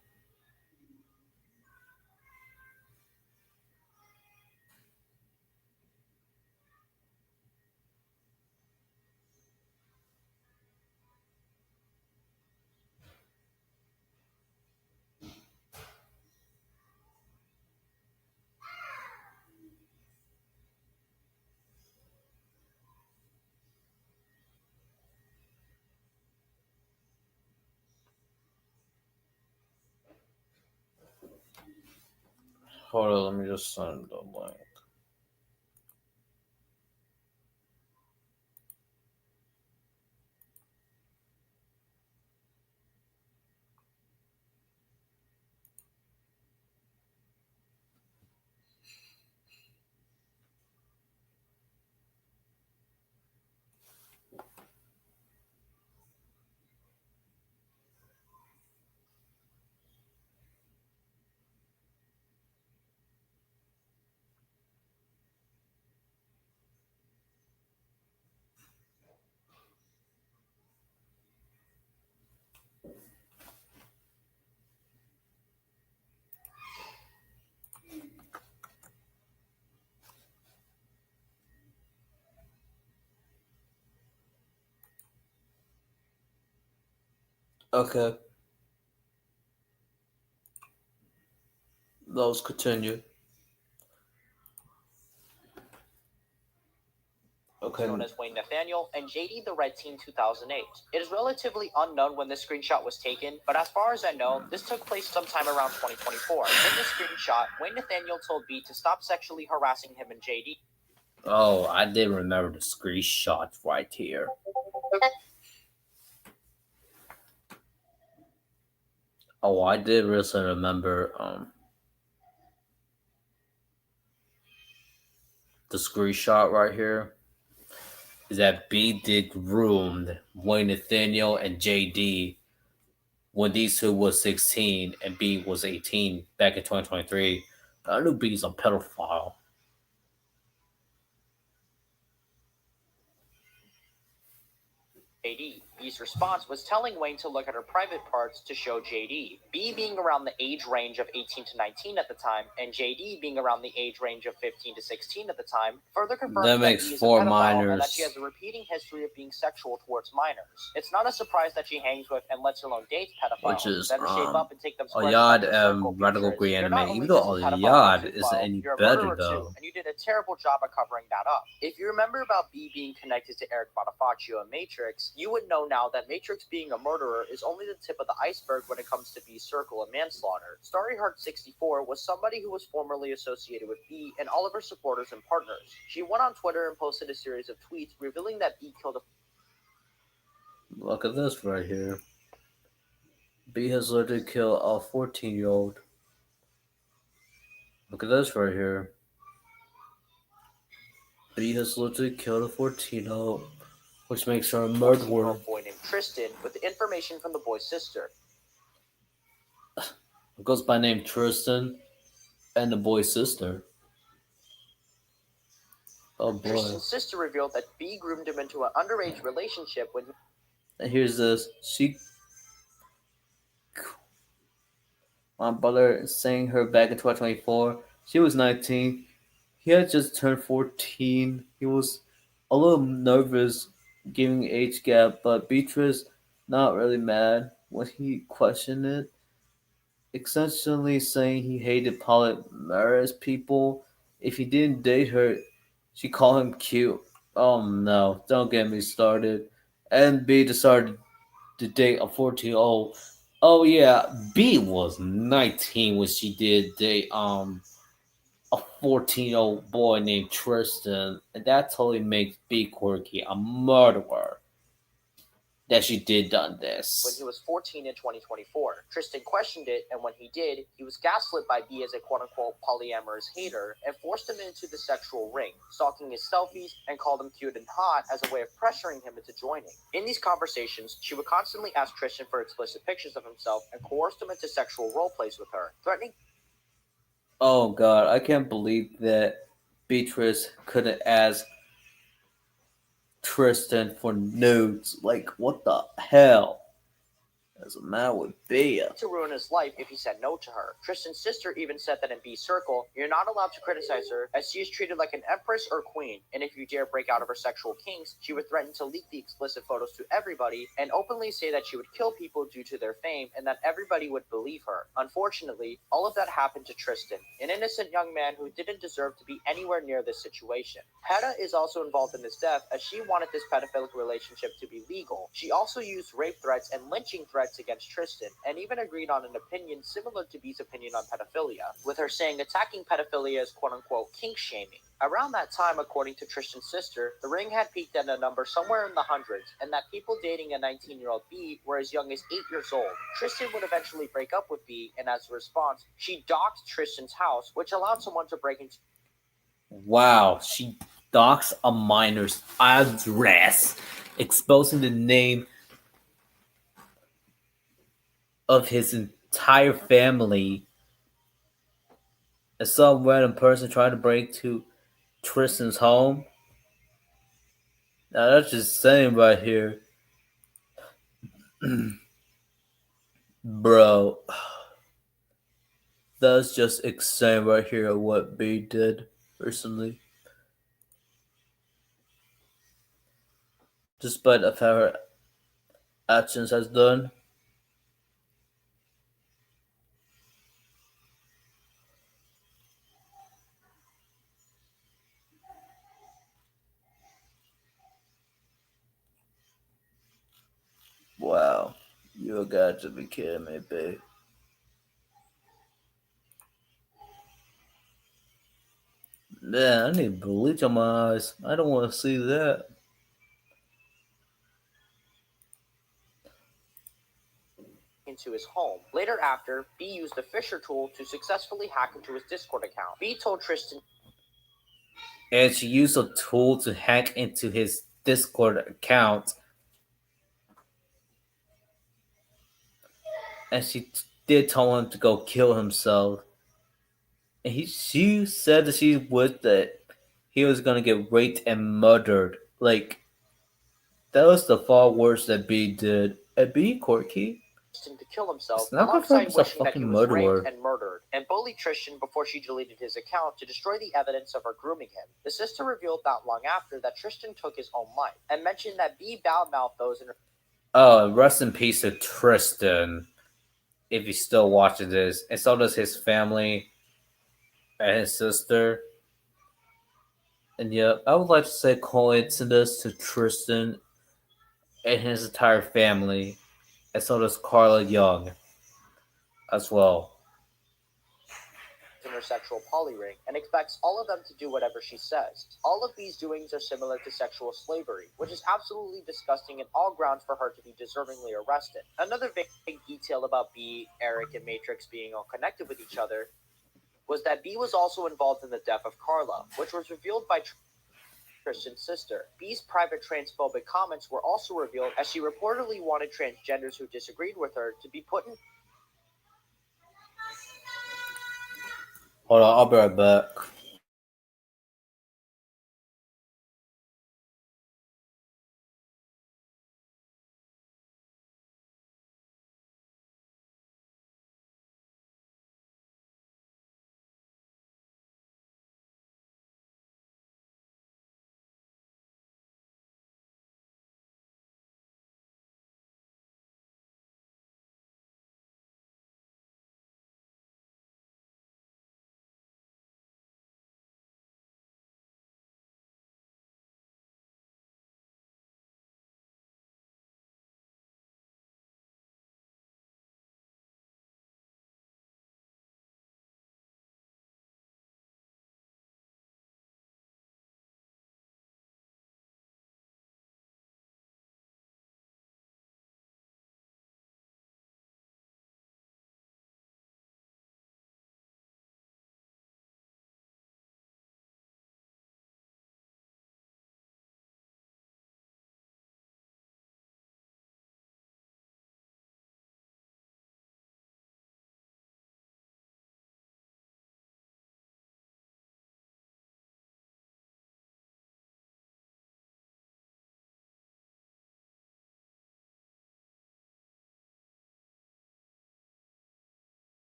Hold on, let me just send the link. Okay, let's continue. Okay. Known as Wayne Nathaniel, and JD the Red Team 2008. It is relatively unknown when this screenshot was taken, but as far as I know, this took place sometime around 2024. In this screenshot, Wayne Nathaniel told B to stop sexually harassing him and JD. Oh, I did remember the screenshot right here. Oh, I did really remember the screenshot right here. Is that B did groomed Wayne Nathaniel and JD when these two was 16 and B was 18 back in 2023. I knew B's a pedophile. JD. B's response was telling Wayne to look at her private parts to show JD. B being around the age range of 18 to 19 at the time, and JD being around the age range of 15 to 16 at the time, further confirms that makes B is a four pedophile and that she minors. has a repeating history of being sexual towards minors. It's not a surprise that she hangs with and lets alone dates pedophiles. Which is Better shape up and take them squares Ayad back to circle, Radical Beatrice. Green You're Anime. not Even only though just a pedophile Ayad and a isn't zoophile, any you're a better murderer too, though. and you did a terrible job of covering that up. If you remember about B being connected to Eric Bonifacio and Matrix, you would know now that Matrix being a murderer is only the tip of the iceberg when it comes to B's circle of manslaughter. Starryheart64 was somebody who was formerly associated with B and all of her supporters and partners. She went on Twitter and posted a series of tweets revealing that B killed a Look at this right here. B has literally killed a 14-year-old. Look at this right here. B has literally killed a 14-year-old, which makes her a murderer. boy named Tristan with the information from the boy's sister. It goes by name Tristan and the boy's sister. Oh boy. Tristan's sister revealed that B groomed him into an underage relationship when And here's this. My brother saying her back in 2024. She was 19. He had just turned 14. He was a little nervous giving age gap, but Beatrice not really mad when he questioned it, essentially saying he hated polyamorous people. If he didn't date her, she called him cute. Oh no, don't get me started. And B decided to date a 14-year-old. Oh yeah, B was 19 when she did date a 14-year-old boy named Tristan, and that totally makes B quirky, a murderer. That she did done when he this. was 14 in 2024. Tristan questioned it, and when he did, he was gaslit by B as a quote unquote polyamorous hater and forced him into the sexual ring, stalking his selfies and called him cute and hot as a way of pressuring him into joining. In these conversations, she would constantly ask Tristan for explicit pictures of himself and coerced him into sexual role plays with her, threatening Oh god, I can't believe that Beatrice couldn't ask Tristan for nudes. Like, what the hell? That's a matter with B. to ruin his life if he said no to her. Tristan's sister even said that in B's circle, you're not allowed to criticize her as she is treated like an empress or queen, and if you dare break out of her sexual kinks, she would threaten to leak the explicit photos to everybody and openly say that she would kill people due to their fame and that everybody would believe her. Unfortunately, all of that happened to Tristan, an innocent young man who didn't deserve to be anywhere near this situation. Hedda is also involved in this death as she wanted this pedophilic relationship to be legal. She also used rape threats and lynching threats against Tristan, and even agreed on an opinion similar to B's opinion on pedophilia, with her saying attacking pedophilia is quote unquote kink shaming. Around that time, according to Tristan's sister, the ring had peaked at a number somewhere in the hundreds, and that people dating a 19-year-old B were as young as 8 years old. Tristan would eventually break up with B, and as a response, she doxed Tristan's house, which allowed someone to break into Wow, she docks a minor's address, exposing the name of his entire family, and some random person trying to break to Tristan's home. Now that's just saying right here, bro. That's just insane right here what B did recently. Despite of how her actions has done. Wow. You got to be kidding me, B. Man, I need bleach on my eyes. I don't want to see that. his home. Later after, B used the Fisher tool to successfully hack into his Discord account. B told Tristan And she used a tool to hack into his Discord account. And did tell him to go kill himself. And she said that she would that he was gonna get raped and murdered. Like, that was the far worse that B did. And B, Corky, to kill himself, it's not confirmed alongside he's a wishing that he fucking was raped murderer. and murdered, and bullied Tristan before she deleted his account to destroy the evidence of her grooming him. The sister revealed not long after that Tristan took his own life, and mentioned that B badmouthed those in her Oh, rest in peace to Tristan, if he's still watching this. And so does his family and his sister. And yeah, I would like to say coincidence to Tristan and his entire family. And so does Carla Young as well. sexual poly ring, and expects all of them to do whatever she says. All of these doings are similar to sexual slavery, which is absolutely disgusting and all grounds for her to be deservingly arrested. Another big detail about B, Eric, and Matrix being all connected with each other was that B was also involved in the death of Carla, which was revealed by Christian's sister. B's private transphobic comments were also revealed as she reportedly wanted transgenders who disagreed with her to be put in. Hold on, I'll be right back.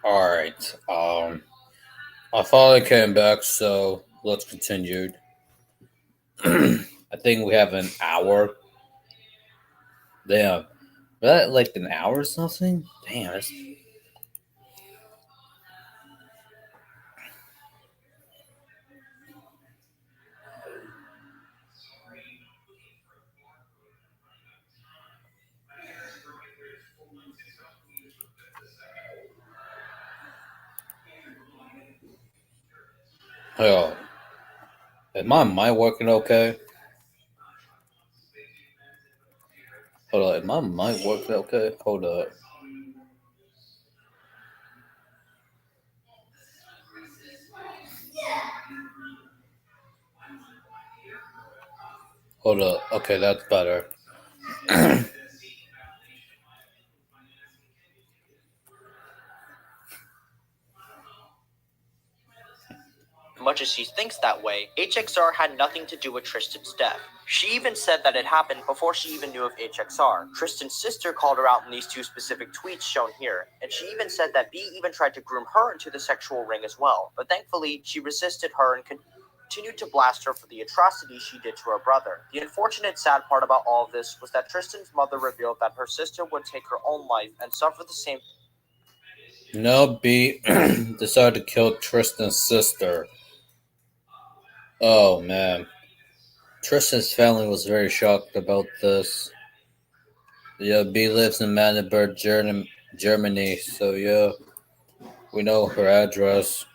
All right. I finally came back, so let's continue. I think we have an hour. Damn, that like an hour or something. Damn, that's hell. Is my mic working okay? Hold on, is my mic working okay? Hold up, hold up. Okay, that's better. Much as she thinks that way, HXR had nothing to do with Tristan's death. She even said that it happened before she even knew of HXR. Tristan's sister called her out in these two specific tweets shown here, and she even said that B even tried to groom her into the sexual ring as well, but thankfully she resisted her and continued to blast her for the atrocities she did to her brother. The unfortunate sad part about all of this was that Tristan's mother revealed that her sister would take her own life and suffer the same. No, B decided to kill Tristan's sister. Oh man, Tristan's family was very shocked about this. Yeah, B lives in Magdeburg, Germany. So yeah, we know her address.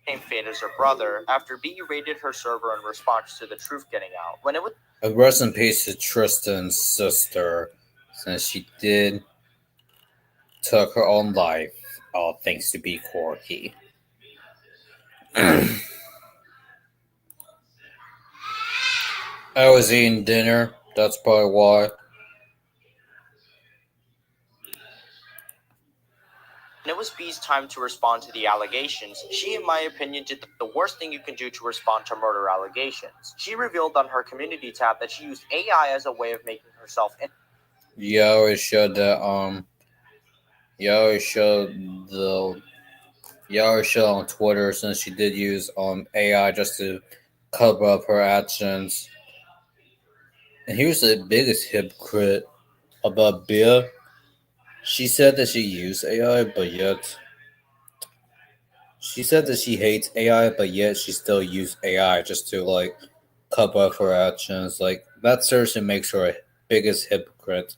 Same fate as her brother after B raided her server in response to the truth getting out. When it was Rest in peace to Tristan's sister, since she did took her own life, all thanks to B Quirky. I was eating dinner. That's probably why. when it was B's time to respond to the allegations, she, in my opinion, did the worst thing you can do to respond to murder allegations. She revealed on her community tab that she used AI as a way of making herself You always showed that. You always showed the. You always showed on Twitter since she did use AI just to cover up her actions. And here's the biggest hypocrite about Bia. She said that she used AI, but yet she said that she hates AI, but yet she still used AI just to like cover up her actions. Like that seriously makes her a biggest hypocrite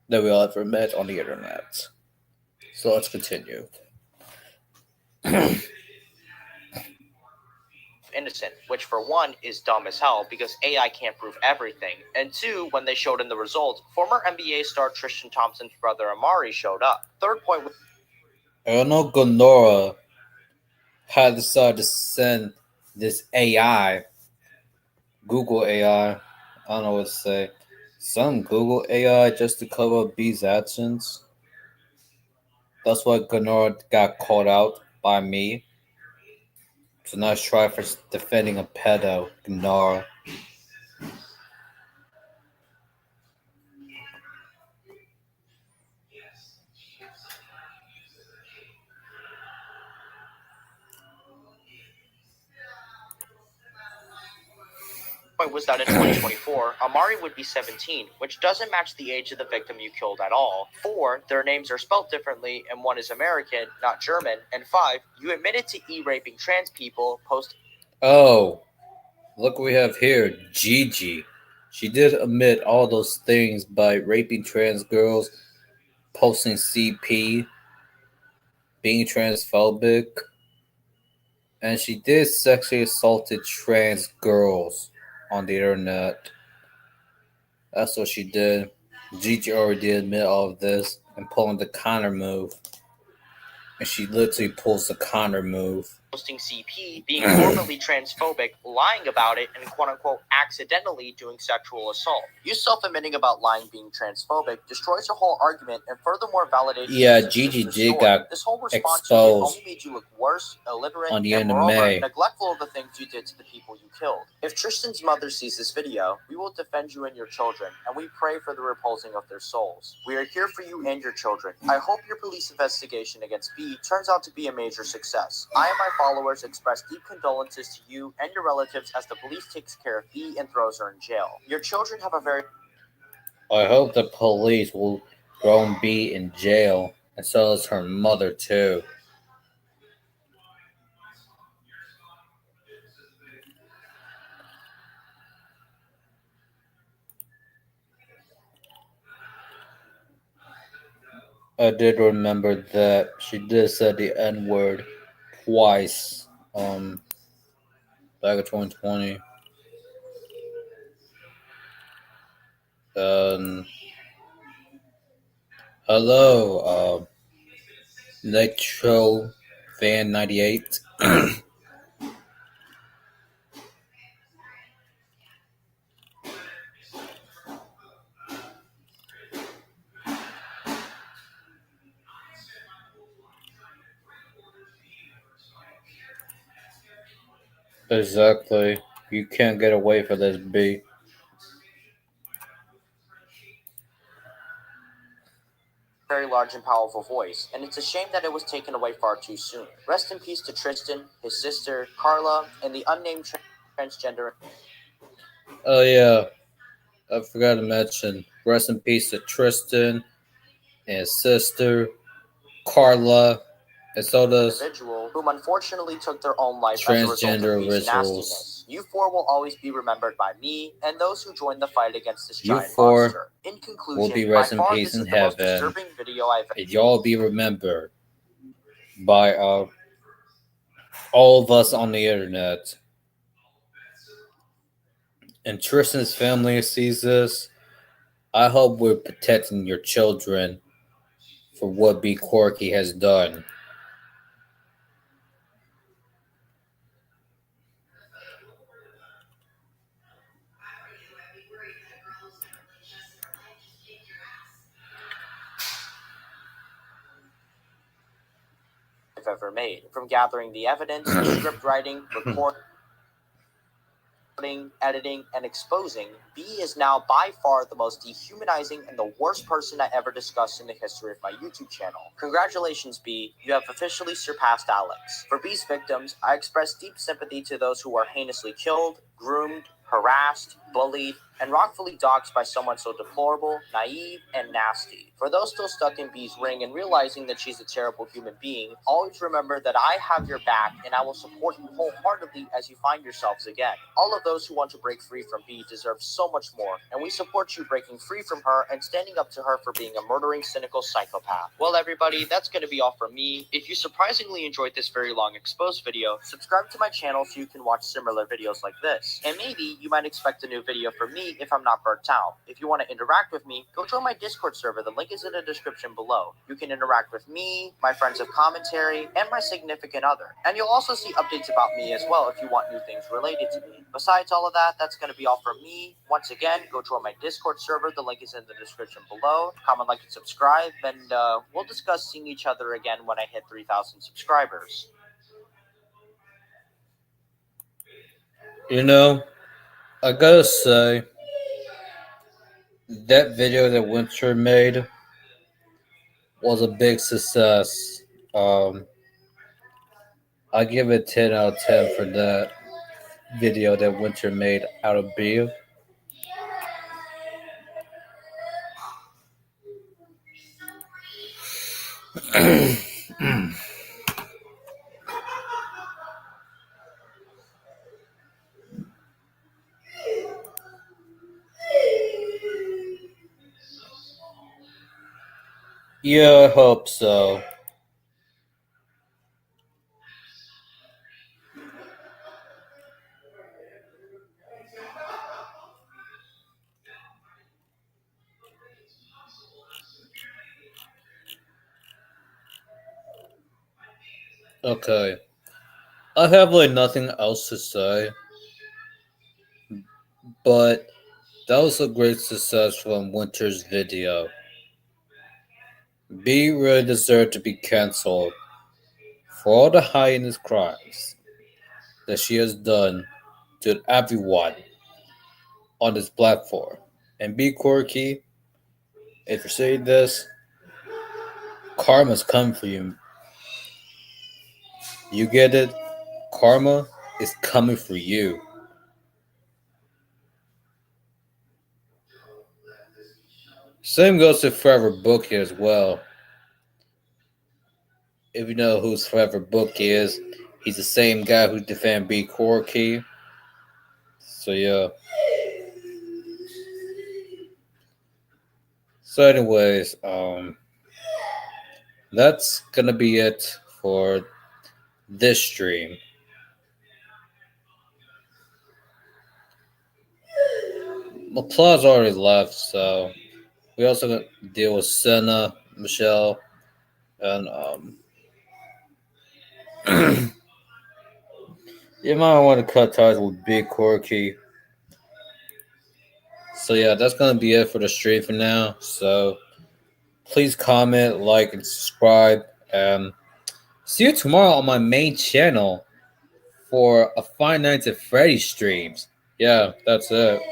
that we all ever met on the internet. So let's continue. innocent, which for one is dumb as hell because AI can't prove everything, and two, when they showed in the results, former NBA star Tristan Thompson's brother Amari showed up. Third point was Erno Gonora had decided to send this AI, Google AI, I don't know what to say, some Google AI just to cover up B's actions. That's why Gonora got called out by me. So nice try for defending a pedo, Gonora. that in 2024, Amari would be 17, which doesn't match the age of the victim you killed at all. 4, their names are spelled differently, and 1 is American, not German. And 5, you admitted to raping trans people post. Oh, look what we have here, Gigi. She did admit all those things by raping trans girls, posting CP, being transphobic, and she did sexually assaulted trans girls on the internet. That's what she did. Gigi already did admit all of this and pulling the Connor move. And she literally pulls the Connor move. posting CP, being formerly transphobic, lying about it, and quote-unquote accidentally doing sexual assault. You self-admitting about lying being transphobic destroys your whole argument and furthermore validates GGG got this whole response you get exposed only made you look worse, illiterate, on the and moreover, anime. neglectful of the things you did to the people you killed. If Tristan's mother sees this video, we will defend you and your children, and we pray for the repulsing of their souls. We are here for you and your children. I hope your police investigation against B turns out to be a major success. I and my followers express deep condolences to you and your relatives as the police takes care of B and throws her in jail. Your children have a very... I hope the police will throw B in jail, and so does her mother too. I did remember that she did say the N word twice. Back in 2020. Hello, Electro Fan 98. Exactly. You can't get away from this B. very large and powerful voice, and it's a shame that it was taken away far too soon. Rest in peace to Tristan, his sister, Carla, and the unnamed transgender... Oh yeah, I forgot to mention. Rest in peace to Tristan and his sister, Carla, and so does individual whom unfortunately took their own life as a result of transgender B's rituals. nastiness. You four will always be remembered by me and those who joined the fight against this You giant four monster. In conclusion, will be by rest in far peace this in is the most heaven. disturbing video I've... And y'all be remembered by all of us on the internet. And Tristan's family sees this. I hope we're protecting your children for what B. Corky has done. ever made. From gathering the evidence, script writing, recording, editing, and exposing, B is now by far the most dehumanizing and the worst person I ever discussed in the history of my YouTube channel. Congratulations, B. You have officially surpassed Alex. For B's victims, I express deep sympathy to those who are heinously killed, groomed, harassed, bullied, and wrongfully doxxed by someone so deplorable, naive, and nasty. For those still stuck in B's ring and realizing that she's a terrible human being, always remember that I have your back and I will support you wholeheartedly as you find yourselves again. All of those who want to break free from B deserve so much more, and we support you breaking free from her and standing up to her for being a murdering, cynical psychopath. Well, everybody, that's going to be all from me. If you surprisingly enjoyed this very long exposed video, subscribe to my channel so you can watch similar videos like this. And maybe you might expect a new video from me if I'm not burnt out. If you want to interact with me, go join my Discord server. The link is in the description below. You can interact with me, my friends of commentary, and my significant other. And you'll also see updates about me as well if you want new things related to me. Besides all of that, that's going to be all from me. Once again, go join my Discord server. The link is in the description below. Comment, like, and subscribe, and we'll discuss seeing each other again when I hit 3,000 subscribers. You know, I gotta say, that video that Winter made was a big success. I give it 10 out of 10 for that video that Winter made out of B. Yeah, I hope so. Okay. I have like nothing else to say, but that was a great success from Winter's video. B really deserved to be cancelled for all the heinous crimes that she has done to everyone on this platform. And be quirky, if you say this, karma's coming for you. You get it? Karma is coming for you. Same goes to Forever Bookie as well. If you know who Forever Bookie is, he's the same guy who defended B Corky. So yeah. So anyways, that's gonna be it for this stream. Applause already left, so we also gonna deal with Senna, Michelle, and you might want to cut ties with Big Corky. So yeah, that's gonna be it for the stream for now. So please comment, like, and subscribe. And see you tomorrow on my main channel for a Five Nights at Freddy's streams. Yeah, that's it.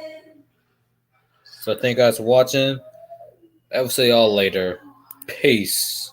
So thank you guys for watching. I will see y'all later. Peace.